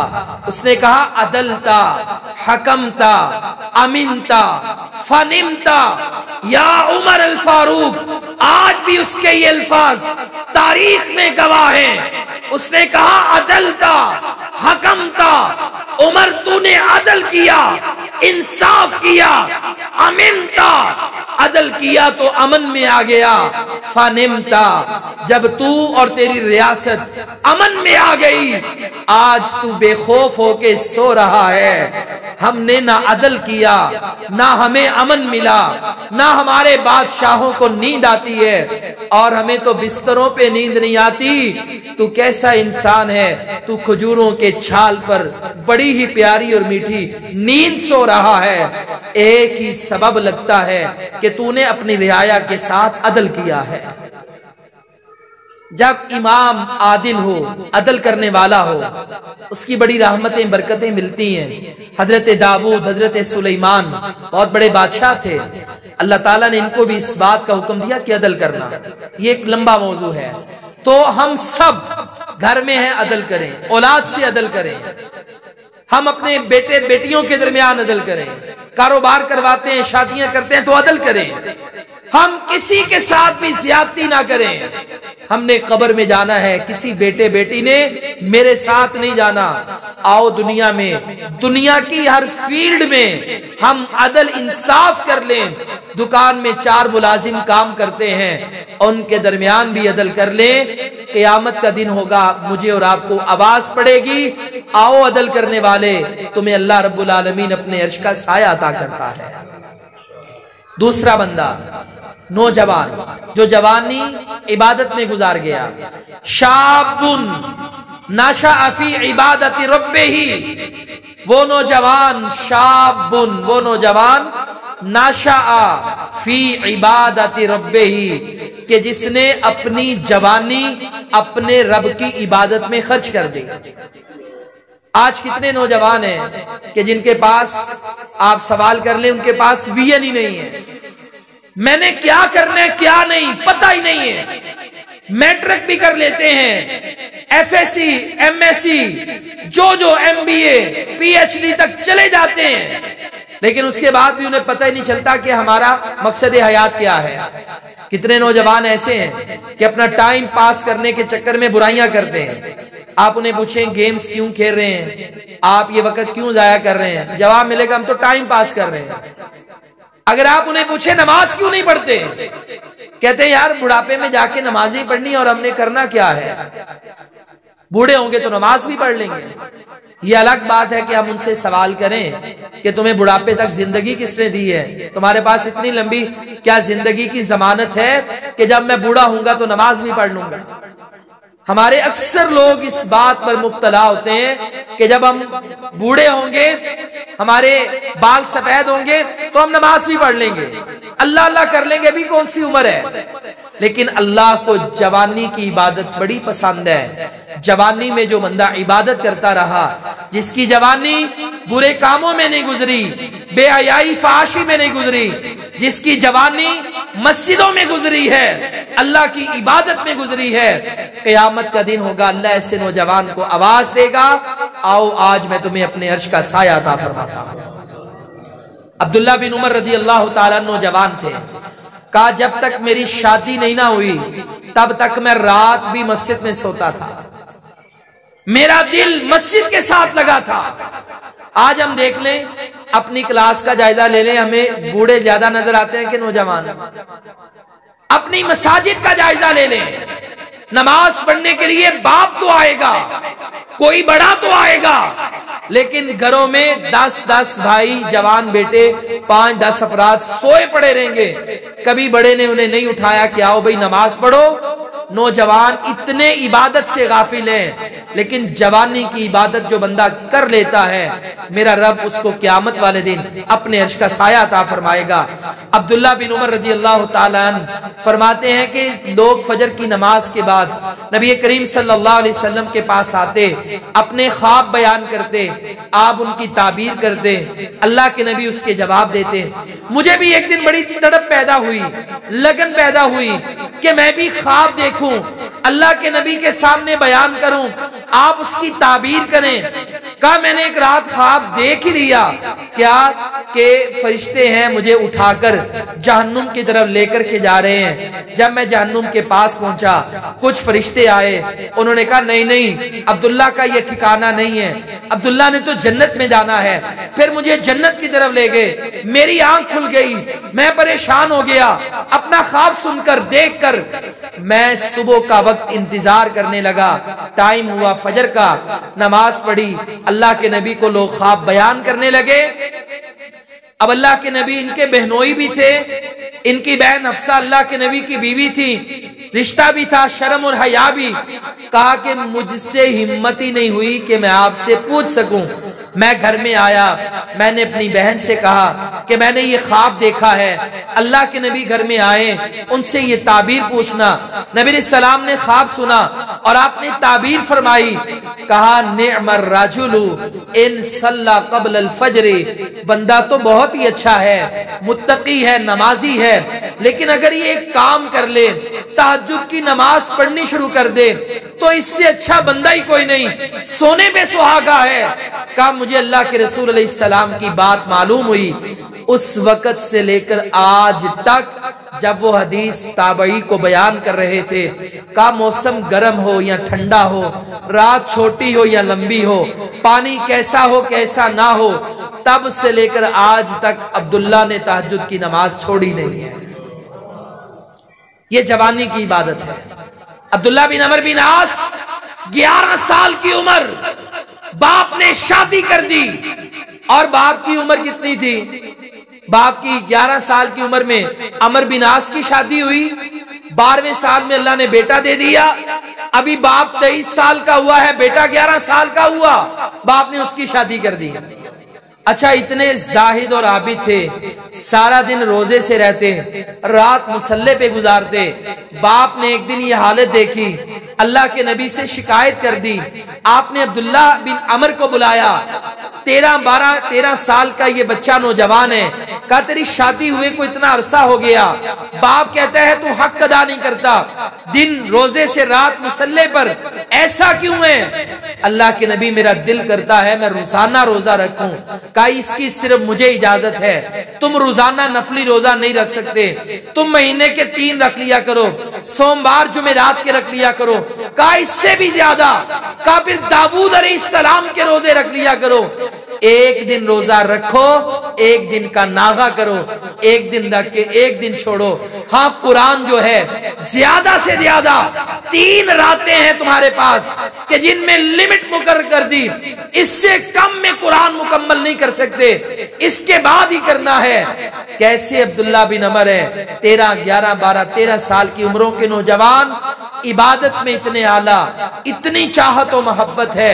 اس نے کہا عدلتا، حکمتا، امنتا، فنمتا یا عمر الفاروق۔ آج بھی اس کے یہ الفاظ تاریخ میں گواہ ہیں۔ اس نے کہا عدلتا، حکمتا، عمر تو نے عدل کیا، انصاف کیا، امنتا، عدل کیا تو امن میں آ گیا، فنمتا، جب تو اور تیری ریاست امن میں آ گئی، آج تو بے خوف ہو کے سو رہا ہے۔ ہم نے نہ عدل کیا، نہ ہمیں امن ملا، نہ ہمارے بادشاہوں کو نیند آتی ہے، اور ہمیں تو بستروں پہ نیند نہیں آتی۔ تو کیسا انسان ہے، تو کھجوروں کے چھال پر بڑی ہی پیاری اور میٹھی نیند سو رہا ہے۔ ایک ہی سبب لگتا ہے کہ تو نے اپنی رعایا کے ساتھ عدل کیا ہے۔ جب امام عادل ہو، عدل کرنے والا ہو، اس کی بڑی رحمتیں برکتیں ملتی ہیں۔ حضرت داؤد، حضرت سلیمان بہت بڑے بادشاہ تھے، اللہ تعالیٰ نے ان کو بھی اس بات کا حکم دیا کہ عدل کرنا۔ یہ ایک لمبا موضوع ہے، تو ہم سب گھر میں ہیں عدل کریں، اولاد سے عدل کریں، ہم اپنے بیٹے بیٹیوں کے درمیان عدل کریں، کاروبار کرواتے ہیں، شادیاں کرتے ہیں تو عدل کریں، ہم کسی کے ساتھ بھی زیادتی نہ کریں۔ ہم نے قبر میں جانا ہے، کسی بیٹے بیٹی نے میرے ساتھ نہیں جانا۔ آؤ دنیا میں، دنیا کی ہر فیلڈ میں ہم عدل انصاف کر لیں۔ دکان میں 4 ملازم کام کرتے ہیں، ان کے درمیان بھی عدل کر لیں۔ قیامت کا دن ہوگا، مجھے اور آپ کو آواز پڑے گی، آؤ عدل کرنے والے، تمہیں اللہ رب العالمین اپنے عرش کا سایہ عطا کرتا ہے۔ دوسرا بندہ نوجوان جو جوانی عبادت میں گزار گیا، شاب نشأ فی عبادت ربہ، وہ نوجوان، شاب وہ نوجوان، نشأ فی عبادت ربہ، کہ جس نے اپنی جوانی اپنے رب کی عبادت میں خرچ کر دی۔ آج کتنے نوجوان ہیں کہ جن کے پاس آپ سوال کر لیں، ان کے پاس ویژن ہی نہیں ہے، میں نے کیا کرنا ہے کیا نہیں پتہ ہی نہیں ہے، میٹرک بھی کر لیتے ہیں، F S C, M S C, جو M B A, P H D تک چلے جاتے ہیں، لیکن اس کے بعد بھی انہیں پتہ ہی نہیں چلتا کہ ہمارا مقصد حیات کیا ہے۔ کتنے نوجوان ایسے ہیں کہ اپنا ٹائم پاس کرنے کے چکر میں برائیاں کرتے ہیں۔ آپ انہیں پوچھیں گیمز کیوں کھیل رہے ہیں، آپ یہ وقت کیوں ضائع کر رہے ہیں، جواب ملے گا ہم تو ٹائم پاس کر رہے ہیں۔ اگر آپ انہیں پوچھیں نماز کیوں نہیں پڑھتے، کہتے ہیں یار بڑھاپے میں جا کے نماز ہی پڑھنی اور ہم نے کرنا کیا ہے، بوڑھے ہوں گے تو نماز بھی پڑھ لیں گے۔ یہ الگ بات ہے کہ ہم ان سے سوال کریں کہ تمہیں بڑھاپے تک زندگی کس نے دی ہے، تمہارے پاس اتنی لمبی کیا زندگی کی ضمانت ہے کہ جب میں بوڑھا ہوں گا تو نماز بھی پڑھ لوں گا۔ ہمارے اکثر لوگ اس بات پر مبتلا ہوتے ہیں کہ جب ہم بوڑھے ہوں گے، ہمارے بال سفید ہوں گے تو ہم نماز بھی پڑھ لیں گے، اللہ اللہ کر لیں گے، ابھی کون سی عمر ہے۔ لیکن اللہ کو جوانی کی عبادت بڑی پسند ہے۔ جوانی میں جو بندہ عبادت کرتا رہا، جس کی جوانی برے کاموں میں نہیں گزری، بے حیائی فحاشی میں نہیں گزری، جس کی جوانی مسجدوں میں گزری ہے، اللہ کی عبادت میں گزری ہے، قیامت کا دن ہوگا، اللہ ایسے نوجوان کو آواز دے گا، آؤ آج میں تمہیں اپنے عرش کا سایہ عطا فرماتا ہوں۔ عبداللہ بن عمر رضی اللہ تعالیٰ نوجوان تھے، کہا جب تک میری شادی نہیں نہ ہوئی تب تک میں رات بھی مسجد میں سوتا تھا، میرا دل مسجد کے ساتھ لگا تھا۔ آج ہم دیکھ لیں، اپنی کلاس کا جائزہ لے لیں، ہمیں بوڑھے زیادہ نظر آتے ہیں کہ نوجوان؟ اپنی مساجد کا جائزہ لے لیں، نماز پڑھنے کے لیے باپ تو آئے گا، کوئی بڑا تو آئے گا، لیکن گھروں میں 10 بھائی جوان بیٹے 5-10 افراد سوئے پڑے رہیں گے، کبھی بڑے نے انہیں نہیں اٹھایا کہ آؤ بھائی نماز پڑھو۔ نوجوان اتنے عبادت سے غافل ہیں، لیکن جوانی کی عبادت جو بندہ کر لیتا ہے میرا رب اس کو قیامت والے دن اپنے عرش کا سایہ عطا فرمائے گا۔ عبداللہ بن عمر رضی اللہ تعالیٰ عنہ فرماتے ہیں کہ لوگ فجر کی نماز کے بعد نبی کریم صلی اللہ علیہ وسلم کے پاس آتے، اپنے خواب بیان کرتے، آپ ان کی تعبیر کرتے، اللہ کے نبی اس کے جواب دیتے۔ مجھے بھی ایک دن بڑی تڑپ پیدا ہوئی، لگن پیدا ہوئی کہ میں بھی خواب دیکھوں، اللہ کے نبی کے سامنے بیان کروں، آپ اس کی تعبیر کریں۔ کہا میں نے ایک رات خواب دیکھ ہی لیا، کیا کہ فرشتے ہیں مجھے اٹھا کر جہنم کی طرف لے کر کے جا رہے ہیں۔ جب میں جہنم کے پاس پہنچا کچھ فرشتے آئے، انہوں نے کہا نہیں عبداللہ کا یہ ٹھکانہ نہیں ہے، عبداللہ نے تو جنت میں جانا ہے۔ پھر مجھے جنت کی طرف لے گئے، میری آنکھ کھل گئی، میں پریشان ہو گیا، اپنا خواب سن کر دیکھ کر میں صبح کا وقت انتظار کرنے لگا۔ ٹائم ہوا فجر کا، نماز پڑھی، اللہ کے نبی کو لوگ خواب بیان کرنے لگے۔ اب اللہ کے نبی ان کے بہنوئی بھی تھے، ان کی بہن حفصہ اللہ کے نبی کی بیوی تھی، رشتہ بھی تھا، شرم اور حیا بھی۔ کہا کہ مجھ سے ہمت ہی نہیں ہوئی کہ میں آپ سے پوچھ سکوں۔ میں گھر میں آیا، میں نے اپنی بہن سے کہا کہ میں نے یہ خواب دیکھا ہے، اللہ کے نبی گھر میں آئے، ان سے یہ تعبیر پوچھنا۔ نبی علیہ السلام نے خواب سنا اور آپ نے تعبیر فرمائی۔ کہا نعم الرجل ان صلی قبل الفجر، بندہ تو بہت ہی اچھا ہے، متقی ہے، نمازی ہے، لیکن اگر یہ ایک کام کر لے، تہجد کی نماز پڑھنی شروع کر دے تو اس سے اچھا بندہ ہی کوئی نہیں، سونے پہ سہاگا ہے۔ کہا مجھے اللہ کے رسول علیہ السلام کی بات معلوم ہوئی، اس وقت سے لے کر آج تک جب وہ حدیث تابعی کو بیان کر رہے تھے، کہا موسم گرم ہو یا ٹھنڈا ہو، رات چھوٹی ہو یا لمبی ہو، پانی کیسا ہو کیسا نہ ہو، تب سے لے کر آج تک عبداللہ نے تہجد کی نماز چھوڑی نہیں ہے۔ یہ جوانی کی عبادت ہے۔ عبداللہ بن عمر بن عاص 11 سال کی عمر، باپ نے شادی کر دی، اور باپ کی عمر کتنی تھی؟ باپ کی 11 سال کی عمر میں عمر بن عاص کی شادی ہوئی، 12ویں سال میں اللہ نے بیٹا دے دیا، ابھی باپ 23 سال کا ہوا ہے، بیٹا 11 سال کا ہوا، باپ نے اس کی شادی کر دی۔ اچھا اتنے زاہد اور عابد تھے، سارا دن روزے سے رہتے، رات مصلے پہ گزارتے۔ باپ نے ایک دن یہ حالت دیکھی، اللہ کے نبی سے شکایت کر دی۔ آپ نے عبداللہ بن عمر کو بلایا، 13 سال کا یہ بچہ نوجوان ہے، کہا تیری شادی ہوئے کو اتنا عرصہ ہو گیا، باپ کہتا ہے تو حق ادا نہیں کرتا، دن روزے سے رات مصلے پر، ایسا کیوں ہے؟ اللہ کے نبی میرا دل کرتا ہے میں روزانہ روزہ رکھوں۔ کہا اس کی صرف مجھے اجازت ہے، تم روزانہ نفلی روزہ نہیں رکھ سکتے، تم مہینے کے 3 رکھ لیا کرو، سوموار جمعرات کے رکھ لیا کرو۔ کہا اس سے بھی زیادہ، کہا پھر داؤد علیہ السلام کے روزے رکھ لیا کرو۔ ایک دن روزہ رکھو، ایک دن کا ناغہ کرو، ایک دن رکھ کے ایک دن چھوڑو۔ ہاں قرآن جو ہے زیادہ سے زیادہ 3 راتیں ہیں تمہارے پاس کہ جن میں لمٹ مقرر کر دی، اس سے کم میں قرآن مکمل نہیں کر سکتے، اس کے بعد ہی کرنا ہے۔ کیسے عبداللہ بن عمر ہے، 13 11 12 13 سال کی عمروں کے نوجوان، عبادت میں اتنے اعلیٰ، اتنی چاہت و محبت ہے۔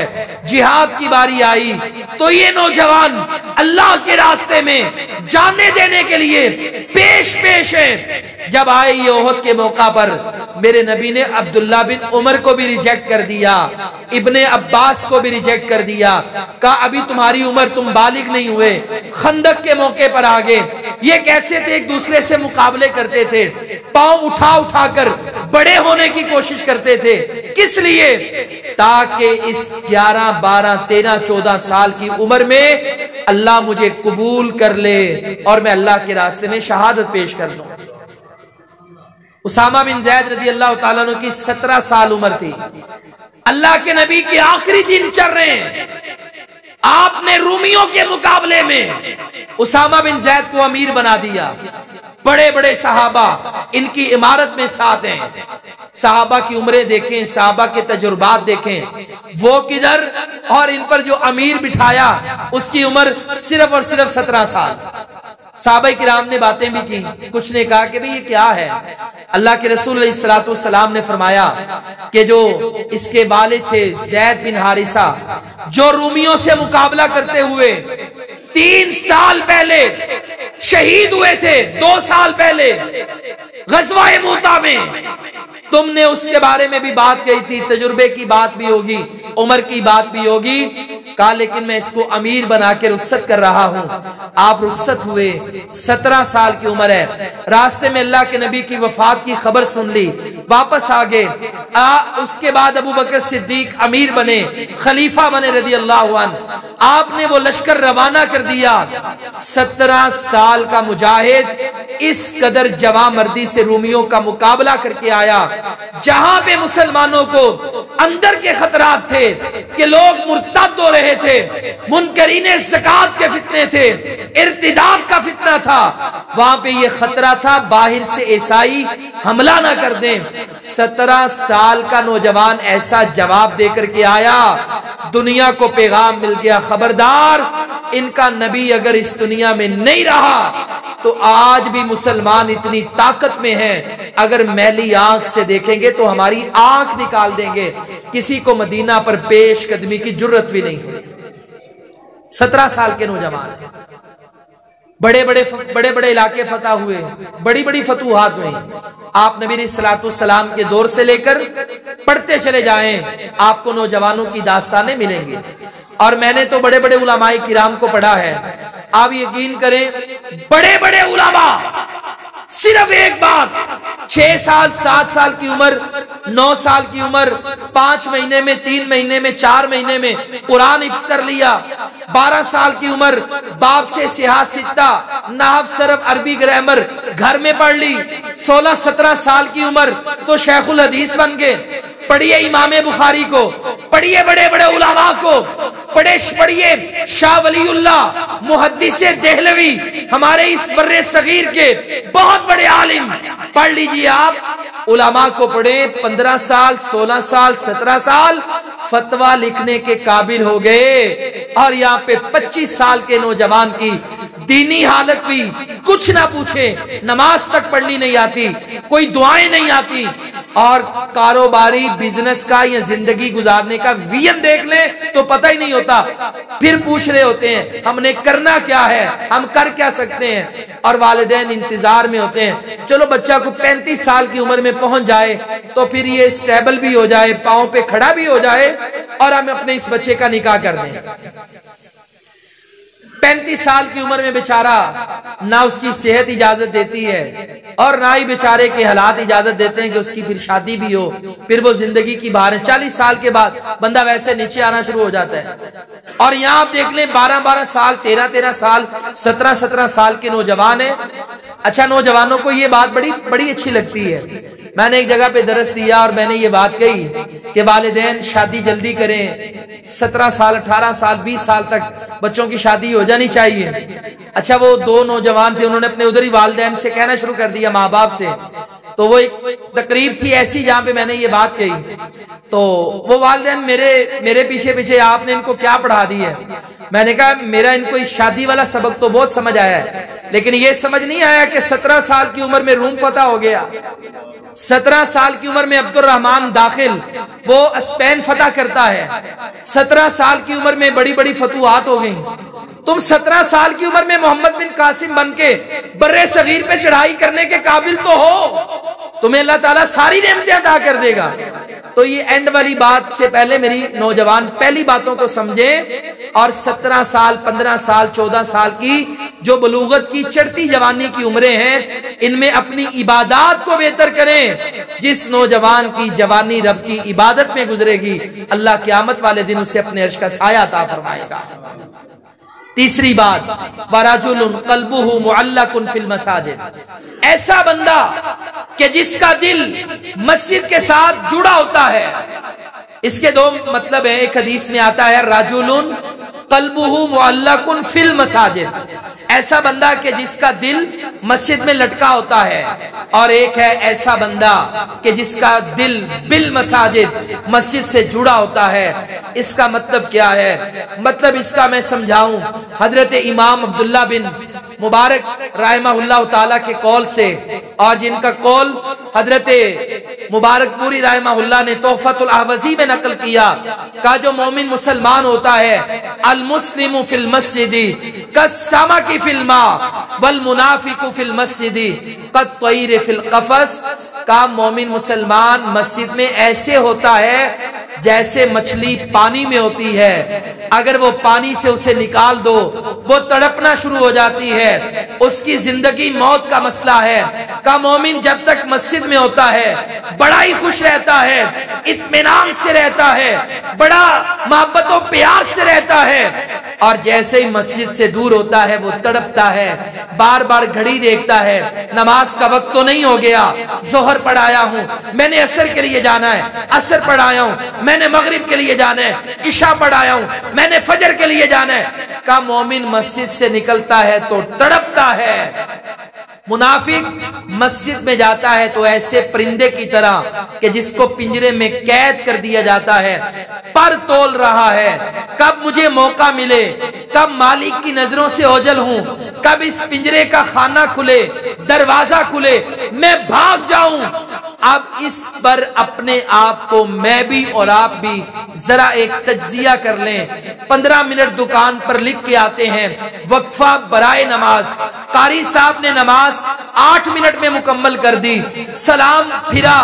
جہاد کی باری آئی تو یہ نوجوان اللہ کے راستے میں جانے دینے کے لیے پیش ہے۔ جب آئے یہ احد کے موقع پر، میرے نبی نے عبداللہ بن عمر کو بھی ریجیکٹ کر دیا، ابن عباس کو بھی ریجیکٹ کر دیا، کہا ابھی تمہاری عمر، تم بالغ نہیں ہوئے۔ خندق کے موقع پر آگے یہ کیسے تھے، ایک دوسرے سے مقابلے کرتے تھے، پاؤں اٹھا اٹھا کر بڑے ہونے کی کوشش کرتے تھے۔ کس لیے؟ تاکہ اس 11 12 13 14 سال کی عمر میں اللہ مجھے قبول کر لے اور میں اللہ کے راستے میں شہادت پیش کر دوں۔ اسامہ بن زید رضی اللہ تعالیٰ عنہ کی 17 سال عمر تھی، اللہ کے نبی کے آخری دن چل رہے ہیں، آپ نے رومیوں کے مقابلے میں اسامہ بن زید کو امیر بنا دیا، بڑے بڑے صحابہ ان کی عمارت میں ساتھ ہیں. صحابہ کی عمریں دیکھیں، صحابہ کے تجربات دیکھیں، وہ کدھر، اور ان پر جو امیر بٹھایا اس کی عمر صرف اور صرف 17 سال. صحابہ کرام نے باتیں بھی کی. کچھ نے کہا کہ بھئی یہ کیا ہے؟ اللہ کے رسول علیہ السلام نے فرمایا کہ جو اس کے والد تھے زید بن حارثہ، جو رومیوں سے مقابلہ کرتے ہوئے 3 سال پہلے شہید ہوئے تھے، 2 سال پہلے غزوہ موتا میں، تم نے اس کے بارے میں بھی بات کہی تھی. تجربے کی بات بھی ہوگی، عمر کی بات بھی ہوگی. کہا لیکن میں اس کو امیر بنا کے رخصت کر رہا ہوں. آپ رخصت ہوئے، 17 سال کی عمر ہے. راستے میں اللہ کے نبی کی وفات کی خبر سن لی، واپس آگے. اس کے بعد ابو بکر صدیق امیر بنے، خلیفہ بنے رضی اللہ عنہ. آپ نے وہ لشکر روانہ کر دیا. 17 سال کا مجاہد اس قدر جواں مردی سے رومیوں کا مقابلہ کر کے آیا. جہاں پہ مسلمانوں کو اندر کے خطرات تھے کہ لوگ مرتد ہو رہے تھے، منکرین زکات کے فتنے تھے، ارتداد کا فتنہ تھا، وہاں پہ یہ خطرہ تھا باہر سے عیسائی حملہ نہ کر دیں. 17 سال کا نوجوان ایسا جواب دے کر کے آیا. دنیا کو پیغام مل گیا، خبردار ان کا نبی اگر اس دنیا میں نہیں رہا تو آج بھی مسلمان اتنی طاقت میں ہیں، اگر میلی آنکھ سے دیکھیں گے تو ہماری آنکھ نکال دیں گے. کسی کو مدینہ پر پیش قدمی کی جرت بھی نہیں ہوئی. 17 سال کے نوجوان ہیں. بڑے بڑے علاقے فتح ہوئے، بڑی بڑی فتوحات ہوئی. آپ نبی علیہ السلام کے دور سے لے کر پڑھتے چلے جائیں، آپ کو نوجوانوں کی داستانیں ملیں گی. اور میں نے تو بڑے بڑے علماء کرام کو پڑھا ہے. آپ یقین کریں، بڑے بڑے علماء صرف ایک بات، 6 سال 7 سال کی عمر، 9 سال کی عمر، 5 مہینے میں، 3 مہینے میں، 4 مہینے میں قرآن حفظ کر لیا. 12 سال کی عمر باپ سے سیاحت ستہ، نحو صرف عربی گرامر گھر میں پڑھ لی. 16-17 سال کی عمر تو شیخ الحدیث بن گئے. پڑھیے امام بخاری کو، پڑھیے بڑے بڑے علماء کو، پڑھیے شاہ ولی اللہ محدث دہلوی، ہمارے اس بر صغیر کے بہت بڑے عالم. پڑھ لیجیے آپ، علماء کو پڑھیں. 15 سال 16 سال 17 سال فتویٰ لکھنے کے قابل ہو گئے. اور یہاں پہ 25 سال کے نوجوان کی دینی حالت بھی کچھ نہ پوچھے، نماز تک پڑھنی نہیں آتی، کوئی دعائیں نہیں آتی، اور کاروباری بزنس کا یا زندگی گزارنے کا ویژن دیکھ لیں تو پتہ ہی نہیں ہوتا. پھر پوچھ رہے ہوتے ہیں ہم نے کرنا کیا ہے، ہم کر کیا سکتے ہیں. اور والدین انتظار میں ہوتے ہیں چلو بچہ کو 35 سال کی عمر میں پہنچ جائے تو پھر یہ سٹیبل بھی ہو جائے، پاؤں پہ کھڑا بھی ہو جائے، اور ہم اپنے اس بچے کا نکاح کر دیں. 35 سال کی عمر میں بیچارہ نہ اس کی صحت اجازت دیتی ہے، اور نہ ہی بیچارے کے حالات اجازت دیتے ہیں کہ اس کی پھر شادی بھی ہو، پھر وہ زندگی کی بہار ہے. 40 سال کے بعد بندہ ویسے نیچے آنا شروع ہو جاتا ہے. اور یہاں آپ دیکھ لیں 12 سال 13 سال 17 سال کے نوجوان ہیں. اچھا، نوجوانوں کو یہ بات بڑی اچھی لگتی ہے. میں نے ایک جگہ پہ درس دیا اور میں نے یہ بات کہی کہ والدین شادی جلدی کریں. 17 سال 18 سال 20 سال تک بچوں کی شادی ہو جانی چاہیے. اچھا، وہ 2 نوجوان تھے، انہوں نے اپنے ادھر ہی والدین سے کہنا شروع کر دیا، ماں باپ سے. تو وہ ایک تقریب تھی ایسی جہاں پہ میں نے یہ بات کہی، تو وہ والدین میرے پیچھے آپ نے ان کو کیا پڑھا دی ہے. میں نے کہا میرا ان کو اس شادی والا سبق تو بہت سمجھ آیا ہے، لیکن یہ سمجھ نہیں آیا کہ 17 سال کی عمر میں روم فتح ہو گیا. 17 سال کی عمر میں عبد الرحمن داخل وہ اسپین فتح کرتا ہے. 17 سال کی عمر میں بڑی بڑی فتوحات ہو گئیں. تم 17 سال کی عمر میں محمد بن قاسم بن کے برے صغیر پہ چڑھائی کرنے کے قابل تو ہو، تمہیں اللہ تعالیٰ ساری نعمتیں عطا کر دے گا. تو یہ اینڈ والی بات سے پہلے میری نوجوان پہلی باتوں کو سمجھیں، اور 17 سال 15 سال 14 سال کی جو بلوغت کی چڑھتی جوانی کی عمریں ہیں، ان میں اپنی عبادات کو بہتر کریں. جس نوجوان کی جوانی رب کی عبادت میں گزرے گی، اللہ قیامت والے دن اسے اپنے عرش کا سایہ عطا فرمائے گا. تیسری بات، وَرَجُلٌ قَلْبُهُ مُعَلَّقٌ فِي الْمَسَاجِدِ، ایسا بندہ کہ جس کا دل مسجد کے ساتھ جڑا ہوتا ہے. اس کے 2 مطلب ہیں. ایک حدیث میں آتا ہے رَجُلٌ قَلْبُهُ مُعَلَّقٌ فِي الْمَسَاجِدِ، ایسا بندہ کہ جس کا دل مسجد میں لٹکا ہوتا ہے، اور ایک ہے ایسا بندہ کہ جس کا دل بالمساجد مسجد سے جڑا ہوتا ہے۔ اس کا مطلب کیا ہے؟ مطلب اس کا میں سمجھاؤں، حضرت امام عبداللہ بن مبارک رحمہ اللہ تعالیٰ کے قول سے، اور جن کا قول حضرت مبارک پوری رحمہ اللہ نے تحفۃ الاحوذی میں نقل کیا، کہ جو مومن مسلمان ہوتا ہے، المسلم فی المسجد کالسمک فی الماء والمنافق فی المسجد کالطیر فی القفص، کا مومن مسلمان مسجد میں ایسے ہوتا ہے جیسے مچھلی پانی میں ہوتی ہے، اگر وہ پانی سے اسے نکال دو وہ تڑپنا شروع ہو جاتی ہے، اس کی زندگی موت کا مسئلہ ہے۔ کا مومن جب تک مسجد میں ہوتا ہے بڑا ہی خوش رہتا ہے، اطمینان سے رہتا ہے، بڑا محبت و پیار سے رہتا ہے، اور جیسے ہی مسجد سے دور ہوتا ہے وہ تڑپتا ہے، بار بار گھڑی دیکھتا ہے، نماز کا وقت تو نہیں ہو گیا، ظہر پڑھایا ہوں، میں نے عصر کے لیے جانا ہے، عصر پڑھایا ہوں، میں نے مغرب کے لیے جانا ہے، عشاء پڑھایا ہوں، میں نے فجر کے لیے جانا ہے۔ کا مومن مسجد سے نکلتا ہے تو تڑپتا ہے۔ منافق مسجد میں جاتا ہے تو ایسے پرندے کی طرح کہ جس کو پنجرے میں قید کر دیا جاتا ہے، پر تول رہا ہے، کب مجھے موقع ملے، کب مالک کی نظروں سے اوجھل ہوں، کب اس پنجرے کا خانہ کھلے، دروازہ کھلے، میں بھاگ جاؤں۔ اب اس پر اپنے آپ کو میں بھی اور آپ بھی ذرا ایک تجزیہ کر لیں۔ 15 منٹ دکان پر لکھ کے آتے ہیں، وقفہ برائے نماز، قاری صاحب نے نماز 8 منٹ میں مکمل کر دی، سلام پھرا،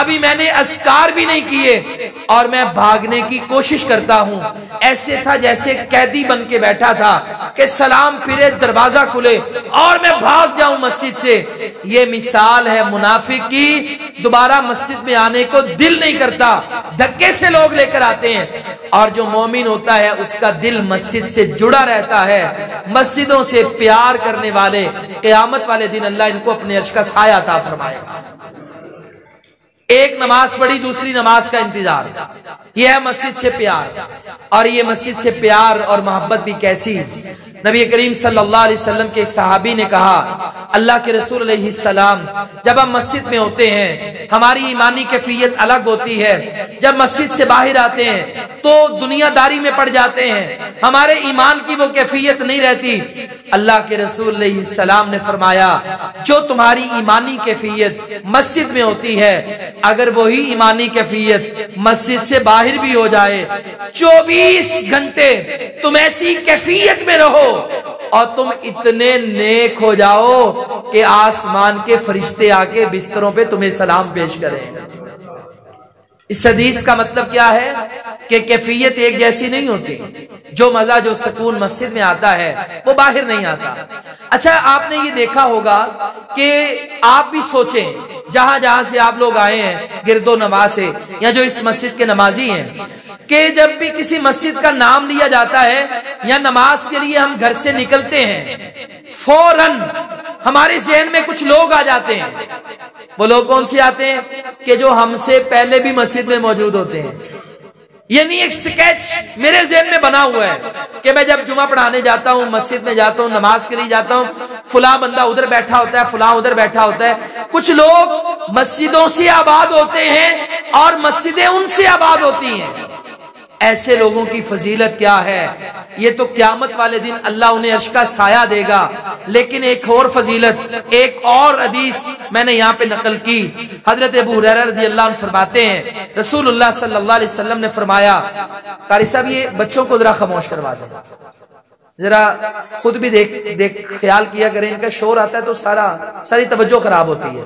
ابھی میں نے اذکار بھی نہیں کیے اور میں بھاگنے کی کوشش کرتا ہوں۔ ایسے تھا جیسے قیدی بن کے بیٹھا تھا کہ سلام پھرے، دروازہ کھلے اور میں بھاگ جاؤں مسجد سے۔ یہ مثال ہے منافق کی، دوبارہ مسجد میں آنے کو دل نہیں کرتا، دھکے سے لوگ لے کر آتے ہیں۔ اور جو مومن ہوتا ہے اس کا دل مسجد سے جڑا رہتا ہے، مسجدوں سے پیار کرنے والے قیامت والے دن اللہ ان کو اپنے عرش کا سایہ عطا فرمائے گا۔ ایک نماز پڑھی، دوسری نماز کا انتظار، یہ ہے مسجد سے پیار۔ اور یہ مسجد سے پیار اور محبت بھی کیسی؟ نبی کریم صلی اللہ علیہ وسلم کے ایک صحابی نے کہا، اللہ کے رسول علیہ السلام، جب ہم مسجد میں ہوتے ہیں ہماری ایمانی کیفیت الگ ہوتی ہے، جب مسجد سے باہر آتے ہیں تو دنیا داری میں پڑ جاتے ہیں، ہمارے ایمان کی وہ کیفیت نہیں رہتی۔ اللہ کے رسول علیہ السلام نے فرمایا، جو تمہاری ایمانی کیفیت مسجد میں ہوتی ہے، اگر وہی ایمانی کیفیت مسجد سے باہر بھی ہو جائے، 24 گھنٹے تم ایسی کیفیت میں رہو اور تم اتنے نیک ہو جاؤ کہ آسمان کے فرشتے آ کے بستروں پہ تمہیں سلام پیش کریں۔ اس حدیث کا مطلب کیا ہے کہ کیفیت ایک جیسی نہیں ہوتی، جو مزہ جو سکون مسجد میں آتا ہے وہ باہر نہیں آتا۔ اچھا، آپ نے یہ دیکھا ہوگا کہ آپ بھی سوچیں، جہاں جہاں سے آپ لوگ آئے ہیں گرد و نواح سے، یا جو اس مسجد کے نمازی ہیں، کہ جب بھی کسی مسجد کا نام لیا جاتا ہے یا نماز کے لیے ہم گھر سے نکلتے ہیں، فوراً ہمارے ذہن میں کچھ لوگ آ جاتے ہیں۔ وہ لوگ کون سے آتے ہیں؟ کہ جو ہم سے پہلے بھی مسجد میں موجود ہوتے ہیں۔ یعنی ایک سکیچ میرے ذہن میں بنا ہوا ہے کہ میں جب جمعہ پڑھانے جاتا ہوں، مسجد میں جاتا ہوں، نماز کے لیے جاتا ہوں، فلاں بندہ ادھر بیٹھا ہوتا ہے، فلاں ادھر بیٹھا ہوتا ہے۔ کچھ لوگ مسجدوں سے آباد ہوتے ہیں اور مسجدیں ان سے آباد ہوتی ہیں۔ ایسے لوگوں کی فضیلت کیا ہے؟ یہ تو قیامت والے دن اللہ انہیں عرش کا سایہ دے گا۔ لیکن ایک اور فضیلت، ایک اور حدیث میں نے یہاں پہ نقل کی، حضرت ابو ہریرہ رضی اللہ عنہ فرماتے ہیں، رسول اللہ صلی اللہ علیہ وسلم نے فرمایا، قاری صاحب یہ بچوں کو ذرا خاموش کروا دیں، ذرا خود بھی دیکھ خیال کیا کریں، ان کا شور آتا ہے تو ساری توجہ خراب ہوتی ہے،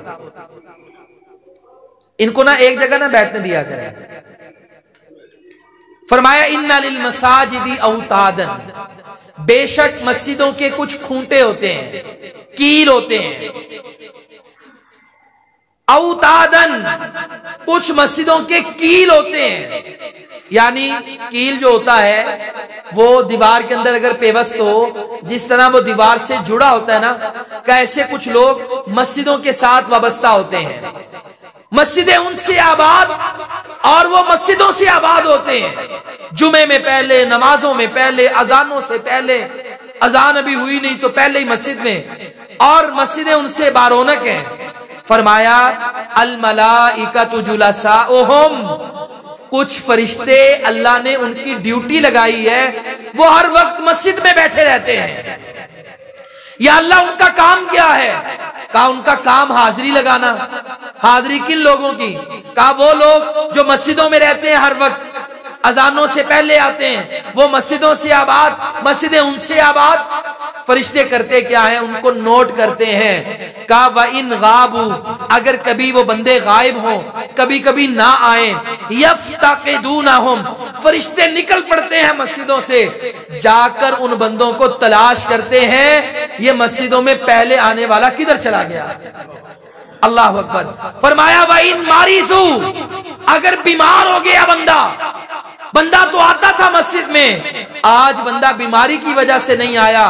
ان کو نہ ایک جگہ نہ بیٹھنے دیا کریں۔ فرمایا، ان للمساجد اوتادا، بے شک مسجدوں کے کچھ کھونٹے ہوتے ہیں، کیل ہوتے ہیں۔ اوتادن، کچھ مسجدوں کے کیل ہوتے ہیں، یعنی کیل جو ہوتا ہے وہ دیوار کے اندر اگر پیوست ہو، جس طرح وہ دیوار سے جڑا ہوتا ہے نا، کہ ایسے کچھ لوگ مسجدوں کے ساتھ وابستہ ہوتے ہیں۔ مسجدیں ان سے آباد اور وہ مسجدوں سے آباد ہوتے ہیں۔ جمعے میں پہلے، نمازوں میں پہلے، اذانوں سے پہلے اذان ابھی ہوئی نہیں تو پہلے ہی مسجد میں، اور مسجدیں ان سے بارونق ہیں۔ فرمایا الملائکۃ جلساؤہم، کچھ فرشتے اللہ نے ان کی ڈیوٹی لگائی ہے، وہ ہر وقت مسجد میں بیٹھے رہتے ہیں۔ یا اللہ ان کا کام کیا ہے؟ کہا ان کا کام حاضری لگانا۔ حاضری کن لوگوں کی؟ کہا وہ لوگ جو مسجدوں میں رہتے ہیں، ہر وقت اذانوں سے پہلے آتے ہیں، وہ مسجدوں سے آباد، مسجدیں ان سے آباد۔ فرشتے کرتے کیا ہیں؟ ان کو نوٹ کرتے ہیں۔ کہا وَإِنْ غَابُوا، اگر کبھی وہ بندے غائب ہوں، کبھی کبھی نہ آئیں، يَفْتَقِدُونَهُمْ، فرشتے نکل پڑتے ہیں مسجدوں سے، جا کر ان بندوں کو تلاش کرتے ہیں، یہ مسجدوں میں پہلے آنے والا کدھر چلا گیا؟ اللہ اکبر۔ فرمایا وَإِنْ مَارِسُوا، اگر بیمار ہو گیا بندہ تو آتا تھا مسجد میں، آج بندہ بیماری کی وجہ سے نہیں آیا،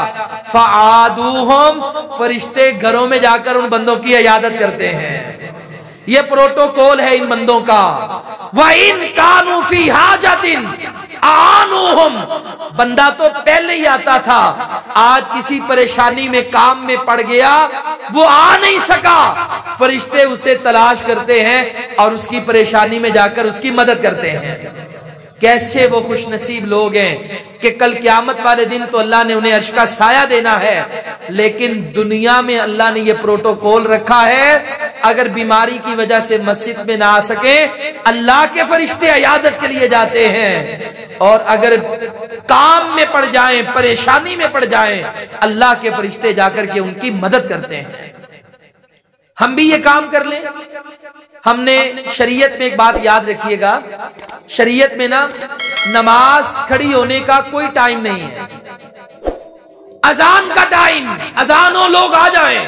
فَعَادُوهُمْ، فرشتے گھروں میں جا کر ان بندوں کی عیادت کرتے ہیں۔ یہ پروٹوکول ہے ان بندوں کا۔ وَإِنْ كَانُوا فِي حَاجَةٍ أَعَانُوهُمْ، بندہ تو پہلے ہی آتا تھا، آج کسی پریشانی میں، کام میں پڑ گیا، وہ آ نہیں سکا، فرشتے اسے تلاش کرتے ہیں اور اس کی پریشانی میں جا کر اس کی مدد کرتے ہیں۔ کیسے وہ خوش نصیب لوگ ہیں کہ کل قیامت والے دن تو اللہ نے انہیں عرش کا سایہ دینا ہے، لیکن دنیا میں اللہ نے یہ پروٹوکول رکھا ہے، اگر بیماری کی وجہ سے مسجد میں نہ آ سکے، اللہ کے فرشتے عیادت کے لیے جاتے ہیں، اور اگر کام میں پڑ جائیں، پریشانی میں پڑ جائیں، اللہ کے فرشتے جا کر کے ان کی مدد کرتے ہیں۔ ہم بھی یہ کام کر لیں۔ ہم نے شریعت میں ایک بات یاد رکھیے گا، شریعت میں نا نماز کھڑی ہونے کا کوئی ٹائم نہیں ہے۔ اذان کا ٹائم، اذان ہو لوگ آ جائیں۔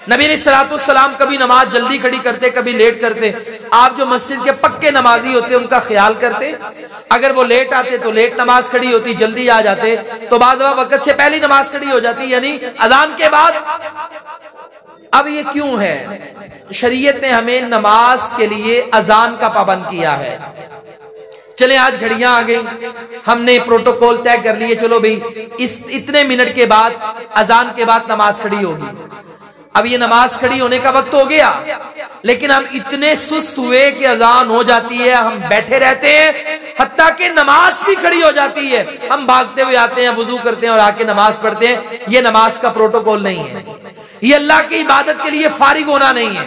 نبی علیہ الصلوۃ والسلام کبھی نماز جلدی کھڑی کرتے، کبھی لیٹ کرتے۔ آپ جو مسجد کے پکے نمازی ہوتے ان کا خیال کرتے، اگر وہ لیٹ آتے تو لیٹ نماز کھڑی ہوتی، جلدی آ جاتے تو بعد وقت سے پہلی نماز کھڑی ہو جاتی، یعنی اذان کے بعد۔ اب یہ کیوں ہے؟ شریعت نے ہمیں نماز کے لیے اذان کا پابند کیا ہے۔ چلیں آج گھڑیاں آ گئی، ہم نے پروٹوکول طے کر لیے، چلو بھئی اتنے منٹ کے بعد اذان کے بعد نماز کھڑی ہوگی۔ اب یہ نماز کھڑی ہونے کا وقت ہو گیا، لیکن ہم اتنے سست ہوئے کہ اذان ہو جاتی ہے، ہم بیٹھے رہتے ہیں، حتیٰ کہ نماز بھی کھڑی ہو جاتی ہے، ہم بھاگتے ہوئے آتے ہیں، وضو کرتے ہیں اور آ کے نماز پڑھتے ہیں۔ یہ نماز کا پروٹوکول نہیں ہے، یہ اللہ کی عبادت کے لیے فارغ ہونا نہیں ہے۔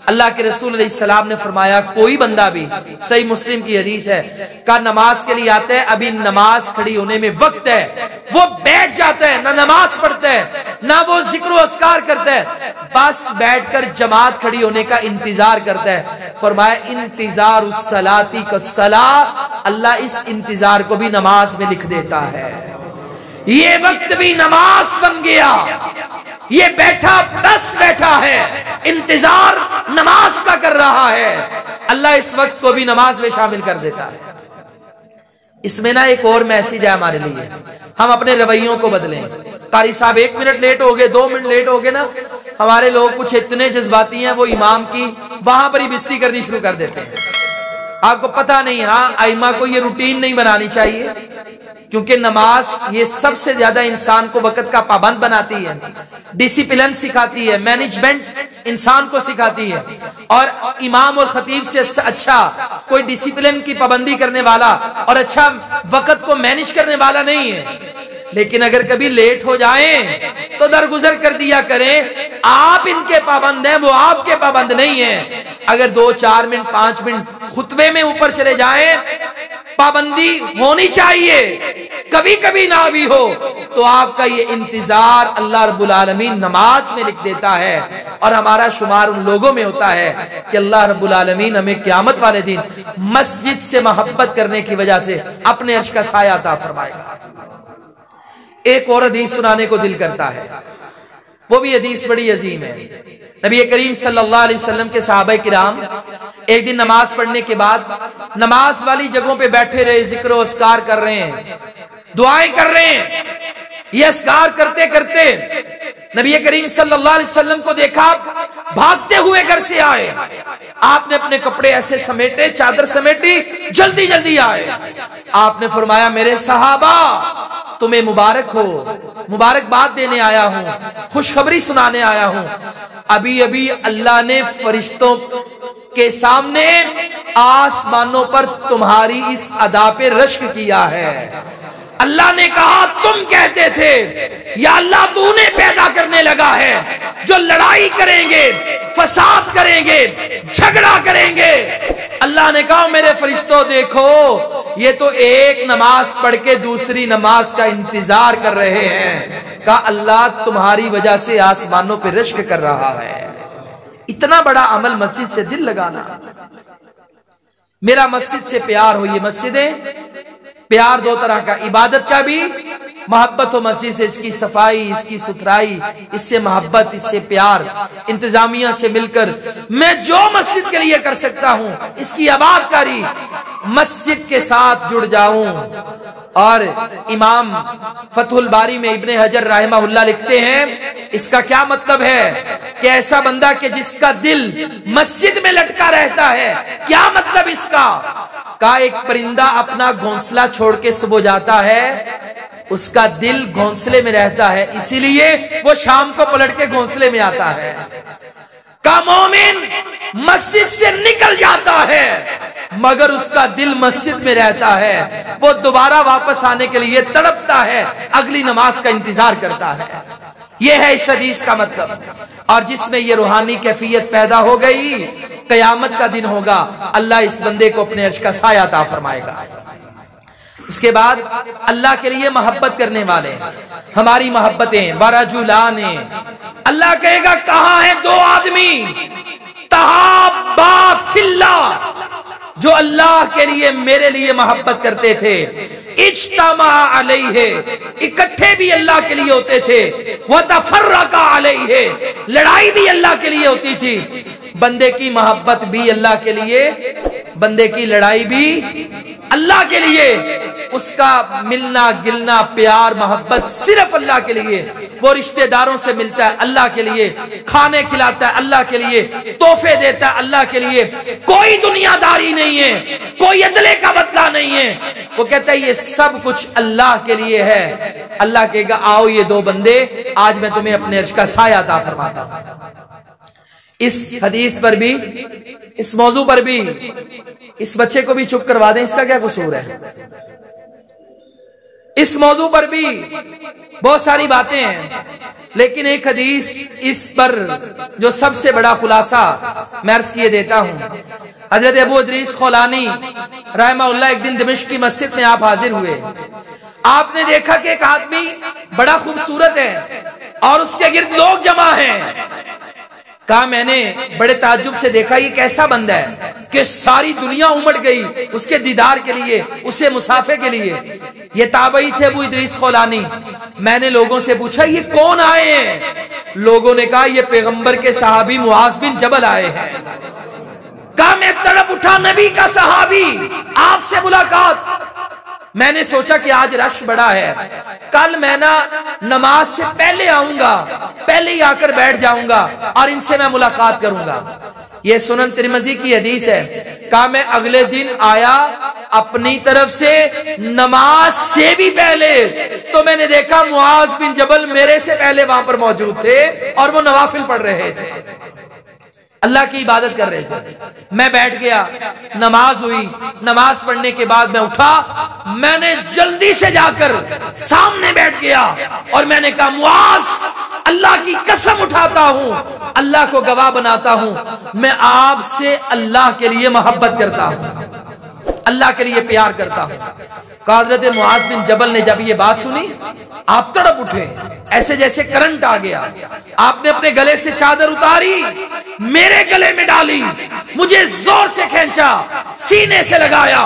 اللہ کے رسول علیہ السلام نے فرمایا کوئی بندہ بھی، صحیح مسلم کی حدیث ہے، کہ نماز کے لیے آتا ہے، ابھی نماز کھڑی ہونے میں وقت ہے، وہ بیٹھ جاتا ہے، نہ نماز پڑھتا ہے نہ وہ ذکر و اذکار کرتا ہے، بس بیٹھ کر جماعت کھڑی ہونے کا انتظار کرتا ہے۔ فرمایا انتظار الصلاۃ کالصلاۃ، اللہ اس انتظار کو بھی نماز میں لکھ دیتا ہے۔ یہ وقت بھی نماز بن گیا، یہ بیٹھا بس بیٹھا ہے، انتظار نماز کا کر رہا ہے، اللہ اس وقت کو بھی نماز میں شامل کر دیتا ہے۔ اس میں نا ایک اور میسیج ہے ہمارے لیے، ہم اپنے رویوں کو بدلیں۔ قاری صاحب 1 منٹ لیٹ ہو گئے، 2 منٹ لیٹ ہو گئے نا، ہمارے لوگ کچھ اتنے جذباتی ہیں، وہ امام کی وہاں پر ہی بستی کرنی شروع کر دیتے ہیں۔ آپ کو پتہ نہیں، ہاں ائمہ کو یہ روٹین نہیں بنانی چاہیے، کیونکہ نماز یہ سب سے زیادہ انسان کو وقت کا پابند بناتی ہے، ڈسپلن سکھاتی ہے، مینجمنٹ انسان کو سکھاتی ہے، اور امام اور خطیب سے اچھا کوئی ڈسپلن کی پابندی کرنے والا اور اچھا وقت کو مینج کرنے والا نہیں ہے۔ لیکن اگر کبھی لیٹ ہو جائیں تو درگزر کر دیا کریں، آپ ان کے پابند ہیں، وہ آپ کے پابند نہیں ہیں۔ اگر 2 4 منٹ 5 منٹ خطبے میں اوپر چلے جائیں، پابندی ہونی چاہیے، کبھی کبھی نہ بھی ہو تو آپ کا یہ انتظار اللہ رب العالمین نماز میں لکھ دیتا ہے، اور ہمارا شمار ان لوگوں میں ہوتا ہے کہ اللہ رب العالمین ہمیں قیامت والے دن مسجد سے محبت کرنے کی وجہ سے اپنے عرش کا سایہ عطا فرمائے گا۔ ایک اور حدیث سنانے کو دل کرتا ہے، وہ بھی حدیث بڑی عظیم ہے۔ نبی کریم صلی اللہ علیہ وسلم کے صحابہ کرام ایک دن نماز پڑھنے کے بعد نماز والی جگہوں پہ بیٹھے رہے، ذکر و اذکار کر رہے ہیں، دعائیں کر رہے ہیں۔ یہ اذکار کرتے کرتے نبی کریم صلی اللہ علیہ وسلم کو دیکھا، بھاگتے ہوئے گھر سے آئے، آپ نے اپنے کپڑے ایسے سمیٹے، چادر سمیٹی، جلدی جلدی آئے۔ آپ نے فرمایا میرے صحابہ تمہیں مبارک ہو، مبارکباد دینے آیا ہوں، خوشخبری سنانے آیا ہوں۔ ابھی ابھی اللہ نے فرشتوں کے سامنے آسمانوں پر تمہاری اس ادا پہ رشک کیا ہے۔ اللہ نے کہا تم کہتے تھے یا اللہ تو نے پیدا کرنے لگا ہے جو لڑائی کریں گے، فساد کریں گے، جھگڑا کریں گے۔ اللہ نے کہا میرے فرشتوں دیکھو یہ تو ایک نماز پڑھ کے دوسری نماز کا انتظار کر رہے ہیں۔ کہا اللہ تمہاری وجہ سے آسمانوں پہ رشک کر رہا ہے۔ اتنا بڑا عمل مسجد سے دل لگانا۔ میرا مسجد سے پیار ہو۔ یہ مسجدیں پیار دو طرح کا، عبادت کا بھی محبت ہو مسجد سے، اس کی صفائی، اس کی ستھرائی، اس سے محبت، اس سے پیار، انتظامیہ سے مل کر میں جو مسجد کے لیے کر سکتا ہوں اس کی آباد کاری، مسجد کے ساتھ جڑ جاؤں۔ اور امام فتح الباری میں ابن حجر رحمہ اللہ لکھتے ہیں اس کا کیا مطلب ہے کہ ایسا بندہ کہ جس کا دل مسجد میں لٹکا رہتا ہے، کیا مطلب اس کا؟ کہا ایک پرندہ اپنا گھونسلہ چھوڑ کے صبح جاتا ہے، اس کا دل گھونسلے میں رہتا ہے، اسی لیے وہ شام کو پلٹ کے گھونسلے میں آتا ہے۔ کا مومن مسجد سے نکل جاتا ہے مگر اس کا دل مسجد میں رہتا ہے، وہ دوبارہ واپس آنے کے لیے تڑپتا ہے، اگلی نماز کا انتظار کرتا ہے۔ یہ ہے اس حدیث کا مطلب۔ اور جس میں یہ روحانی کیفیت پیدا ہو گئی، قیامت کا دن ہوگا اللہ اس بندے کو اپنے عرش کا سایہ عطا فرمائے گا۔ اس کے بعد اللہ کے لیے محبت کرنے والے، ہماری محبتیں ورجلان، اللہ کہے گا کہاں ہیں دو آدمی تحابا فی اللہ جو اللہ کے لیے میرے لیے محبت کرتے تھے، اجتمع علیہ اکٹھے بھی اللہ کے لیے ہوتے تھے، وتفرقا علیہ لڑائی بھی اللہ کے لیے ہوتی تھی۔ بندے کی محبت بھی اللہ کے لیے، بندے کی لڑائی بھی اللہ کے لیے، اس کا ملنا گلنا پیار محبت صرف اللہ کے لیے، وہ رشتہ داروں سے ملتا ہے اللہ کے لیے، کھانے کھلاتا ہے اللہ کے لیے، تحفے دیتا ہے اللہ کے لیے، کوئی دنیا داری نہیں ہے، کوئی عدلے کا بدلہ نہیں ہے، وہ کہتا ہے یہ سب کچھ اللہ کے لیے ہے۔ اللہ کہے گا آؤ یہ دو بندے آج میں تمہیں اپنے عرش کا سایہ عطا فرماتا ہوں۔ اس حدیث پر بھی، اس موضوع پر بھی اس بچے کو بھی چپ کروا دیں، اس کا کیا قصور ہے؟ اس موضوع پر بھی بہت ساری باتیں ہیں، لیکن ایک حدیث اس پر جو سب سے بڑا خلاصہ میں عرض کیے دیتا ہوں۔ حضرت ابو ادریس خولانی رحمہ اللہ ایک دن دمشق کی مسجد میں آپ حاضر ہوئے، آپ نے دیکھا کہ ایک آدمی بڑا خوبصورت ہے اور اس کے گرد لوگ جمع ہیں۔ کہا میں نے بڑے تعجب سے دیکھا یہ کیسا بندہ ہے کہ ساری دنیا امٹ گئی اس کے دیدار کے لیے، اسے مسافے کے لیے۔ یہ تابعی تھے ابو ادریس خولانی۔ میں نے لوگوں سے پوچھا یہ کون آئے ہیں؟ لوگوں نے کہا یہ پیغمبر کے صحابی معاذ بن جبل آئے ہیں۔ کہا میں تڑپ اٹھا، نبی کا صحابی، آپ سے ملاقات۔ میں نے سوچا کہ آج رش بڑا ہے، کل میں نماز سے پہلے آؤں گا، پہلے ہی آ کر بیٹھ جاؤں گا اور ان سے میں ملاقات کروں گا۔ یہ سنن ترمذی کی حدیث ہے۔ کہا میں اگلے دن آیا اپنی طرف سے نماز سے بھی پہلے، تو میں نے دیکھا معاذ بن جبل میرے سے پہلے وہاں پر موجود تھے اور وہ نوافل پڑھ رہے تھے، اللہ کی عبادت کر رہے تھے۔ میں بیٹھ گیا، نماز ہوئی، نماز پڑھنے کے بعد میں اٹھا، میں نے جلدی سے جا کر سامنے بیٹھ گیا اور میں نے کہا معاذ اللہ کی قسم اٹھاتا ہوں، اللہ کو گواہ بناتا ہوں، میں آپ سے اللہ کے لیے محبت کرتا ہوں، اللہ کے لیے پیار کرتا ہوں۔ حضرت معاذ بن جبل نے جب یہ بات سنی آپ تڑپ اٹھے، ایسے جیسے کرنٹ آ گیا۔ آپ نے اپنے گلے سے چادر اتاری، میرے گلے میں ڈالی، مجھے زور سے کھینچا، سینے سے لگایا،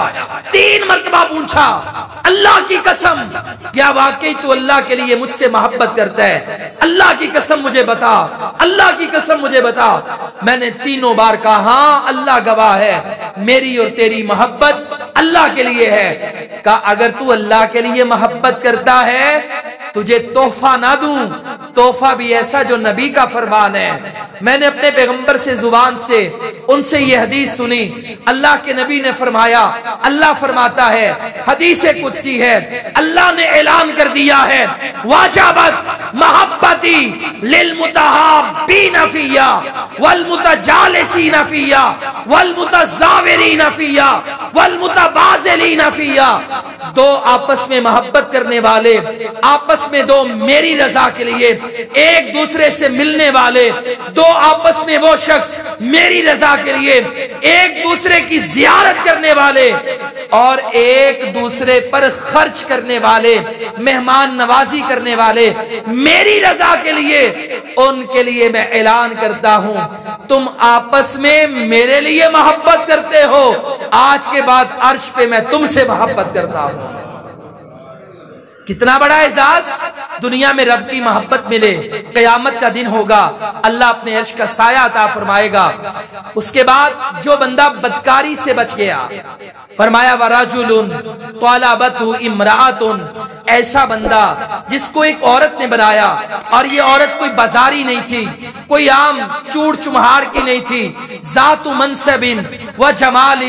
3 مرتبہ پوچھا اللہ کی قسم کیا واقعی تو اللہ کے لیے مجھ سے محبت کرتا ہے؟ اللہ کی قسم مجھے بتا، اللہ کی قسم مجھے بتا۔ میں نے 3 بار کہا ہاں اللہ گواہ ہے، میری اور تیری محبت اللہ کے لیے ہے۔ کہا اگر تو اللہ کے لیے محبت کرتا ہے تجھے تحفہ نہ دوں، تحفہ بھی ایسا جو نبی کا فرمان ہے، میں نے اپنے پیغمبر سے زبان سے ان سے یہ حدیث سنی، اللہ کے نبی نے فرمایا، اللہ فرماتا ہے، حدیث قدسی ہے، اللہ نے اعلان کر دیا ہے، واجبت محبتی للمتحابین فیہ والمتجالسین فیہ والمتزاورین فیہ والمتبازلین فیہ، دو آپس میں محبت کرنے والے، آپس میں دو میری رضا کے لیے ایک دوسرے سے ملنے والے، دو آپس میں وہ شخص میری رضا کے لیے ایک دوسرے کی زیارت کرنے والے اور ایک دوسرے پر خرچ کرنے والے، مہمان نوازی کرنے والے میری رضا کے لیے، ان کے لیے میں اعلان کرتا ہوں تم آپس میں میرے لیے محبت کرتے ہو، آج کے بعد عرش پہ میں تم سے محبت کرتا ہوں۔ کتنا بڑا اعزاز، دنیا میں رب کی محبت ملے، قیامت کا دن ہوگا، اللہ اپنے عرش کا سایہ عطا فرمائے گا۔ اس کے بعد جو بندہ بدکاری سے بچ گیا، فرمایا وَرَجُلٌ طَلَبَتْهُ امْرَأَةٌ، ایسا بندہ جس کو ایک عورت نے بنایا اور یہ عورت کوئی بازاری نہیں تھی، کوئی عام چوڑ چمہار کی نہیں تھی، ذات منصب و جمال،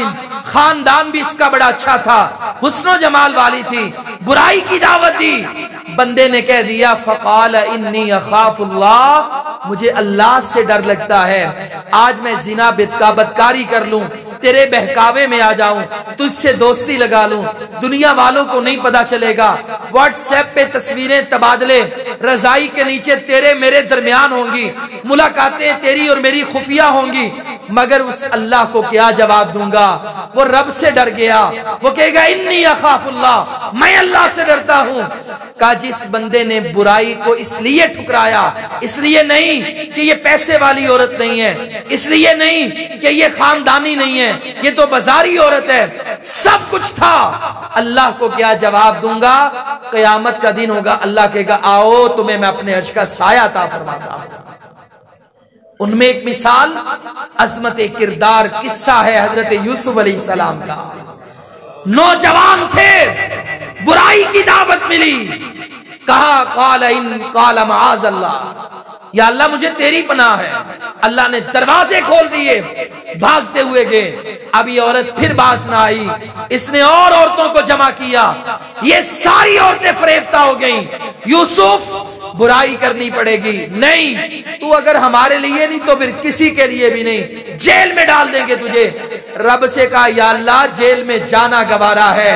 خاندان بھی اس کا بڑا اچھا تھا، حسن و جمال والی تھی، برائی کی دعوت دی، بندے نے کہہ دیا فقال انی اخاف اللہ، مجھے اللہ سے ڈر لگتا ہے، آج میں زنا بدکاری کر لوں، تیرے بہکاوے میں آ جاؤں، تجھ سے دوستی لگا لوں، دنیا والوں کو نہیں پتا چلے گا، واٹس ایپ پہ تصویریں تبادلے رضائی کے نیچے تیرے میرے درمیان ہوں گی، ملاقاتیں تیری اور میری خفیہ ہوں گی، مگر اس اللہ کو کیا جواب دوں گا؟ وہ رب سے ڈر گیا، وہ کہے گا انی اخاف اللہ، میں اللہ سے ڈرتا ہوں۔ کہ جس بندے نے برائی کو اس لیے ٹھکرایا، اس لیے نہیں کہ یہ پیسے والی عورت نہیں ہے، اس لیے نہیں کہ یہ خاندانی نہیں ہے، یہ تو بازاری عورت ہے، سب کچھ تھا، اللہ کو کیا جواب دوں گا؟ قیامت کا دن ہوگا، اللہ کہے گا آؤ تمہیں میں اپنے عرش کا سایہ عطا فرماتا ہوں۔ ان میں ایک مثال عظمت کردار قصہ ہے حضرت یوسف علیہ السلام کا۔ نوجوان تھے، برائی کی دعوت ملی، کہا قال معاذ اللہ، یا اللہ مجھے تیری پناہ ہے، اللہ نے دروازے کھول دیے، بھاگتے ہوئے گئے، اب یہ عورت پھر باز نہ آئی، اس نے اور عورتوں کو جمع کیا، یہ ساری عورتیں فریفتہ ہو گئیں، یوسف برائی کرنی پڑے گی، نہیں تو اگر ہمارے لیے نہیں تو پھر کسی کے لیے بھی نہیں، جیل میں ڈال دیں گے تجھے۔ رب سے کہا یا اللہ جیل میں جانا گوارا ہے،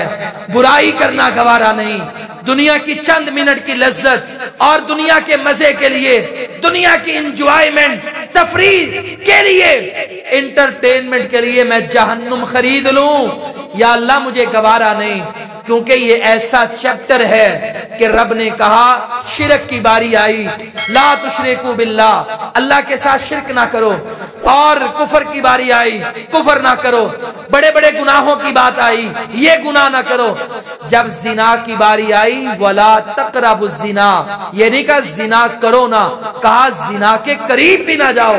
برائی کرنا گوارا نہیں، دنیا کی چند منٹ کی لذت اور دنیا کے مزے کے لیے، دنیا کی انجوائمنٹ تفریح کے لیے، انٹرٹینمنٹ کے لیے میں جہنم خرید لوں، یا اللہ مجھے گوارا نہیں، کیونکہ یہ ایسا چیپٹر ہے کہ رب نے کہا شرک کی باری آئی، لا تشرکو باللہ، اللہ کے ساتھ شرک نہ کرو، اور کفر کی باری آئی، کفر نہ کرو، بڑے بڑے گناہوں کی بات آئی، یہ گناہ نہ کرو، جب زنا کی باری آئی وَلَا تَقْرَبُوا الزِّنَا، یہ نہیں کہا زنا کرو نہ، کہا زنا کے قریب بھی نہ جاؤ،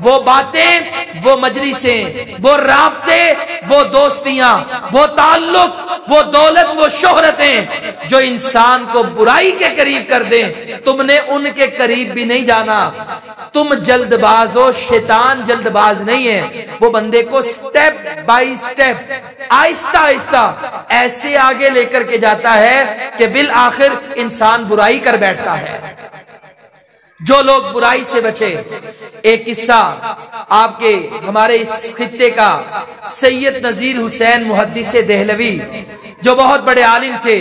وہ باتیں، وہ مجلسیں، وہ رابطے، وہ دوستیاں، وہ تعلق، وہ دولت، وہ شہرتیں جو انسان کو برائی کے قریب کر دیں، تم نے ان کے قریب بھی نہیں جانا، تم جلد باز ہو، شیطان جلد باز نہیں ہے، وہ بندے کو سٹیپ بائی سٹیپ، آہستہ آہستہ ایسے آگے لے کر کے جاتا ہے کہ بالآخر انسان برائی کر بیٹھتا ہے۔ جو لوگ برائی سے بچے، ایک قصہ آپ کے ہمارے اس خطے کا سید نذیر حسین محدث دہلوی جو بہت بڑے عالم تھے،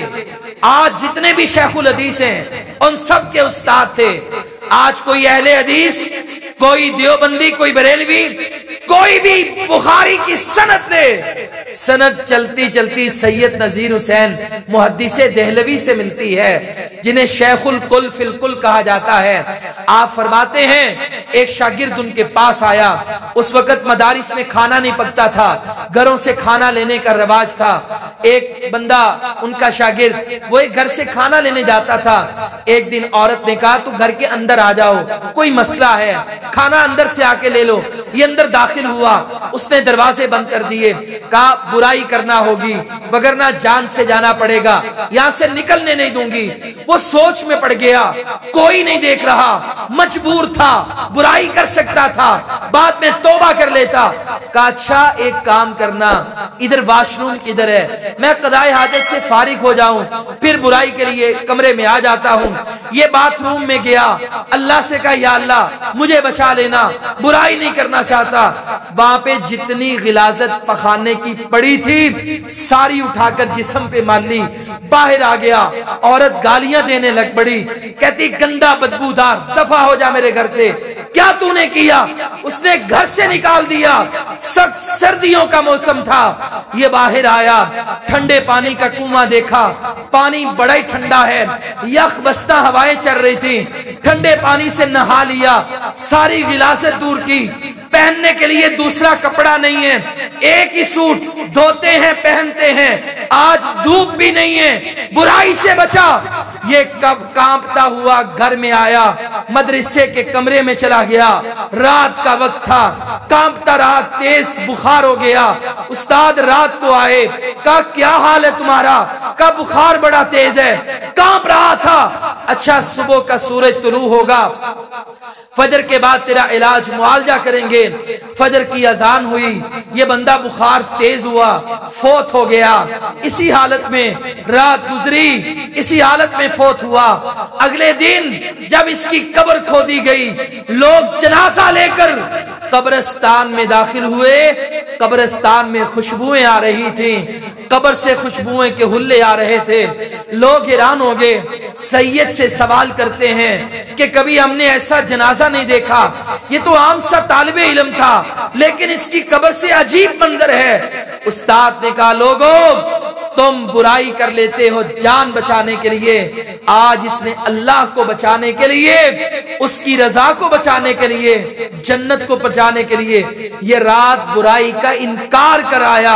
آج جتنے بھی شیخ الحدیث ہیں ان سب کے استاد تھے، آج کوئی اہل حدیث، کوئی دیوبندی، کوئی بریلوی، کوئی بھی بخاری کی سند لے، سند چلتی چلتی سید نذیر حسین محدث دہلوی سے ملتی ہے، جنہیں شیخ الکل فی الکل کہا جاتا ہے۔ آپ فرماتے ہیں ایک شاگرد ان کے پاس آیا، اس وقت مدارس میں کھانا نہیں پکتا تھا، گھروں سے کھانا لینے کا رواج تھا، ایک بندہ ان کا شاگرد وہ ایک گھر سے کھانا لینے جاتا تھا، ایک دن عورت نے کہا تو گھر کے اندر آ جاؤ، کوئی مسئلہ ہے، کھانا اندر سے آ کے لے لو۔ یہ اندر داخل ہوا، اس نے دروازے بند کر دیے، کہا برائی کرنا ہوگی وگرنہ جان سے جانا پڑے گا، یہاں سے نکلنے نہیں دوں گی۔ وہ سوچ میں پڑ گیا، کوئی نہیں دیکھ رہا، مجبور تھا، برائی کر سکتا تھا، بعد میں توبہ کر لیتا۔ کہا اچھا ایک کام کرنا، ادھر واش روم کدھر ہے، میں قضائے حاجت سے فارغ ہو جاؤں پھر برائی کے لیے کمرے میں آ جاتا ہوں۔ یہ باتھ روم میں گیا، اللہ سے کہا یا اللہ مجھے بچا لینا، برائی نہیں کرنا چاہتا۔ وہاں پہ جتنی غلاظت پخانے کی پڑی تھی ساری اٹھا کر جسم پہ مال لی، باہر آ گیا۔ عورت گالیاں دینے لگ پڑی، کہتی گندا بدبودار، دفع ہو جا میرے گھر سے، کیا تو نے کیا؟ اس نے گھر سے نکال دیا۔ سخت سردیوں کا موسم تھا، یہ باہر آیا، ٹھنڈے پانی کا کنواں دیکھا، پانی بڑا ہی ٹھنڈا ہے، یخ بستہ ہوائیں چل رہی تھی، ٹھنڈے پانی سے نہا لیا، ساری غلاظت دور کی۔ پہننے کے لیے دوسرا کپڑا نہیں ہے، ایک ہی سوٹ دھوتے ہیں پہنتے ہیں، آج دھوپ بھی نہیں ہے، برائی سے بچا۔ یہ کب کانپتا ہوا گھر میں آیا، مدرسے کے کمرے میں چلا گیا، رات کا وقت تھا، کانپتا رہا، تیز بخار ہو گیا۔ استاد رات کو آئے، کہا کیا حال ہے تمہارا؟ کہا بخار بڑا تیز ہے، کانپ رہا تھا۔ اچھا صبح کا سورج طلوع ہوگا، فجر کے بعد تیرا علاج معالجہ کریں گے۔ فجر کی اذان ہوئی، یہ بندہ بخار تیز ہوا، فوت ہو گیا۔ اسی حالت میں رات گزری، اسی حالت میں فوت ہوا۔ اگلے دن جب اس کی قبر کھودی گئی، لوگ جنازہ لے کر قبرستان میں داخل ہوئے، قبرستان میں خوشبوئیں آ رہی تھیں، قبر سے خوشبوئیں کے حلے آ رہے تھے۔ لوگ حیران ہو گئے، سید سے سوال کرتے ہیں کہ کبھی ہم نے ایسا جنازہ نہیں دیکھا، یہ تو عام سا طالب علم تھا لیکن اس کی قبر سے عجیب منظر ہے۔ استاد نے کہا لوگوں تم برائی کر لیتے ہو جان بچانے کے لیے، آج اس نے اللہ کو بچانے کے لیے، اس کی رضا کو بچانے کے لیے، جنت کو بچانے کے لیے یہ رات برائی کا انکار کر آیا۔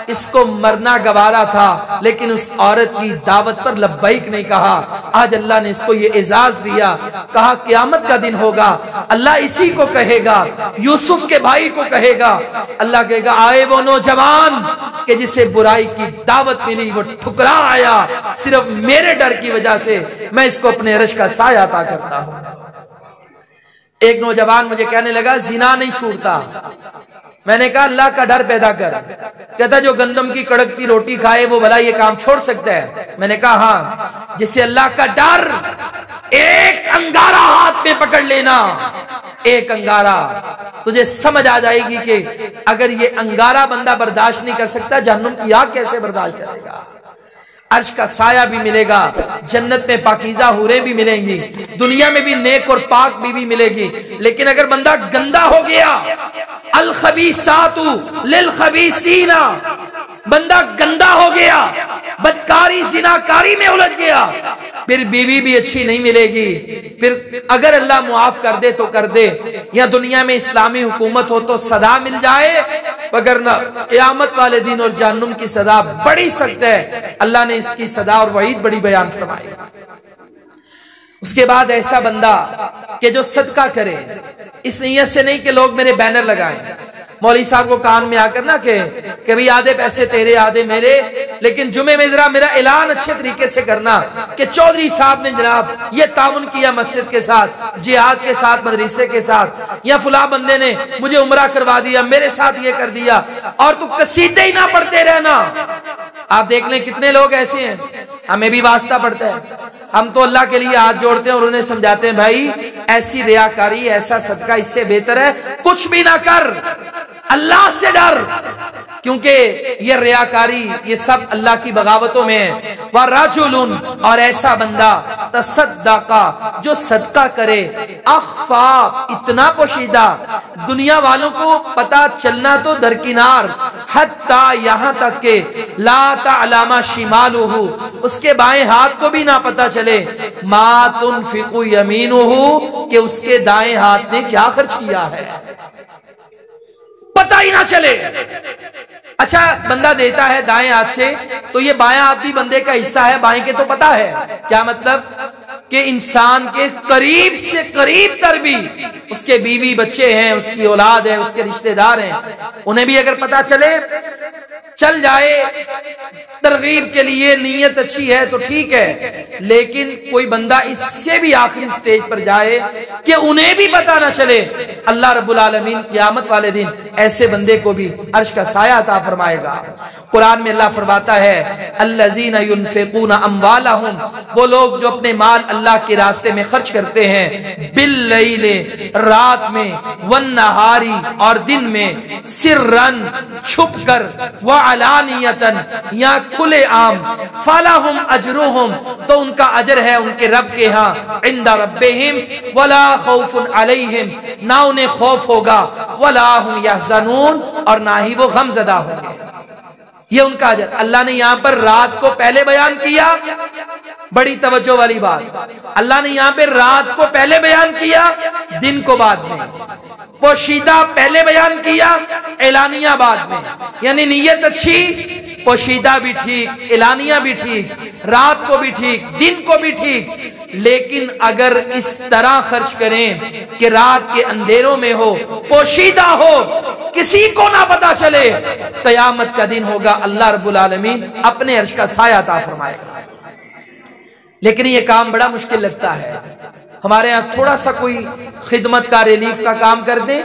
اس کو مرنا گوارا تھا لیکن اس عورت کی دعوت پر لبیک نہیں کہا۔ آج اللہ نے اس کو یہ اعزاز دیا، کہا قیامت کا دن ہوگا اللہ اسی کو کہے گا، یوسف کے بھائی کو کہے گا، اللہ کہے گا آئے وہ نوجوان کہ جسے برائی کی دعوت ملی وہ ٹھکرا آیا، صرف میرے ڈر کی وجہ سے میں اس کو اپنے عرش کا سایہ عطا کرتا ہوں۔ ایک نوجوان مجھے کہنے لگا زنا نہیں چھوڑتا۔ میں نے کہا اللہ کا ڈر پیدا کر۔ کہتا جو گندم کی کڑکتی روٹی کھائے وہ بھلا یہ کام چھوڑ سکتا ہے؟ میں نے کہا ہاں، جسے اللہ کا ڈر، ایک انگارہ ہاتھ میں پکڑ لینا، ایک انگارہ، تجھے سمجھ آ جائے گی کہ اگر یہ انگارہ بندہ برداشت نہیں کر سکتا جہنم کی آگ کیسے برداشت کرے گا۔ عرش کا سایہ بھی ملے گا، جنت میں پاکیزہ حوریں بھی ملیں گی، دنیا میں بھی نیک اور پاک بیوی ملے گی۔ لیکن اگر بندہ گندا ہو گیا، الخبیثات للخبیثین، بندہ گندا ہو گیا، بدکاری زناکاری میں الجھ گیا، پھر بیوی بھی اچھی نہیں ملے گی۔ پھر اگر اللہ معاف کر دے تو کر دے، یا دنیا میں اسلامی حکومت ہو تو سزا مل جائے، وگرنہ قیامت والے دن اور جہنم کی سزا بڑی سخت ہے۔ اللہ نے اس کی سزا اور وعید بڑی بیان فرمائی۔ اس کے بعد ایسا بندہ کہ جو صدقہ کرے، اس نیت سے نہیں کہ لوگ میرے بینر لگائیں، مولوی صاحب کو کان میں آ کر نہ کہ بھی آدھے پیسے تیرے آدھے میرے، لیکن جمعے میں ذرا میرا اعلان اچھے طریقے سے کرنا کہ چودھری صاحب نے جناب یہ تعاون کیا مسجد کے ساتھ، جہاد کے ساتھ، مدرسے کے ساتھ، یا فلاں بندے نے مجھے عمرہ کروا دیا، میرے ساتھ یہ کر دیا، اور تو قصیدے ہی نہ پڑھتے رہنا۔ آپ دیکھ لیں کتنے لوگ ایسے ہیں، ہمیں بھی واسطہ پڑتا ہے، ہم تو اللہ کے لیے ہاتھ جوڑتے ہیں اور انہیں سمجھاتے ہیں بھائی ایسی ریاکاری، ایسا صدقہ اس سے بہتر ہے کچھ بھی نہ کر، اللہ سے ڈر، کیونکہ یہ ریاکاری یہ سب اللہ کی بغاوتوں میں ہے۔ وَرَجُلٌ، اور ایسا بندہ تصدقہ جو صدقہ کرے، اخفا، اتنا پوشیدہ، دنیا والوں کو پتا چلنا تو درکنار، حتیٰ یہاں تک کہ لا تعلم شمالہ، اس کے بائیں ہاتھ کو بھی نہ پتا چلے، ما تنفق یمینہ، کہ اس کے دائیں ہاتھ نے کیا خرچ کیا ہے، پتہ ہی نہ چلے۔ اچھا بندہ دیتا ہے دائیں ہاتھ سے تو یہ بائیں ہاتھ بھی بندے کا حصہ ہے، بائیں کے تو پتا ہے، کیا مطلب؟ کہ انسان کے قریب سے قریب تر بھی اس کے بیوی بچے ہیں، اس کی اولاد ہے، اس کے رشتہ دار ہیں، انہیں بھی اگر پتا چل جائے ترغیب کے لیے نیت اچھی ہے تو ٹھیک ہے، لیکن کوئی بندہ اس سے بھی آخری سٹیج پر جائے کہ انہیں بھی پتا نہ چلے، اللہ رب العالمین قیامت والے دن ایسے بندے کو بھی عرش کا سایہ عطا فرمائے گا۔ قرآن میں اللہ فرماتا ہے الذین ینفقون اموالہم، وہ لوگ جو اپنے مال اللہ کے راستے میں خرچ کرتے ہیں، باللیل، رات میں، والنہاری، اور دن میں، سرن، چھپ کر، وعلانیتن، یا کھلے عام، فلہم اجرہم، تو ان کا اجر ہے ان کے رب کے ہاں، عند ربہم، ولا خوف علیہم، نہ انہیں خوف ہوگا، ولا ہم یحزنون، اور نہ ہی وہ غم زدہ ہوں گے۔ یہ ان کا اجر۔ اللہ نے یہاں پر رات کو پہلے بیان کیا، بڑی توجہ والی بات، اللہ نے یہاں پہ رات کو پہلے بیان کیا، دن کو بعد میں، پوشیدہ پہلے بیان کیا، اعلانیہ بعد میں، یعنی نیت اچھی، پوشیدہ بھی ٹھیک، اعلانیہ بھی ٹھیک، رات کو بھی ٹھیک، دن کو بھی ٹھیک، لیکن اگر اس طرح خرچ کریں کہ رات کے اندھیروں میں ہو، پوشیدہ ہو، کسی کو نہ پتا چلے، قیامت کا دن ہوگا، اللہ رب العالمین اپنے عرش کا سایہ عطا فرمائے گا۔ لیکن یہ کام بڑا مشکل لگتا ہے۔ ہمارے ہاں تھوڑا سا کوئی خدمت کا، ریلیف کا کام کر دیں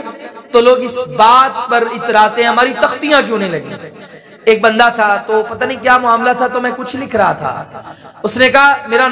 تو لوگ اس بات پر اتراتے ہیں ہماری تختیاں کیوں نہیں لگی۔ ایک بندہ تھا تو پتہ نہیں کیا معاملہ تھا، تو میں کچھ لکھ رہا تھا، اس نے کہا میرا نام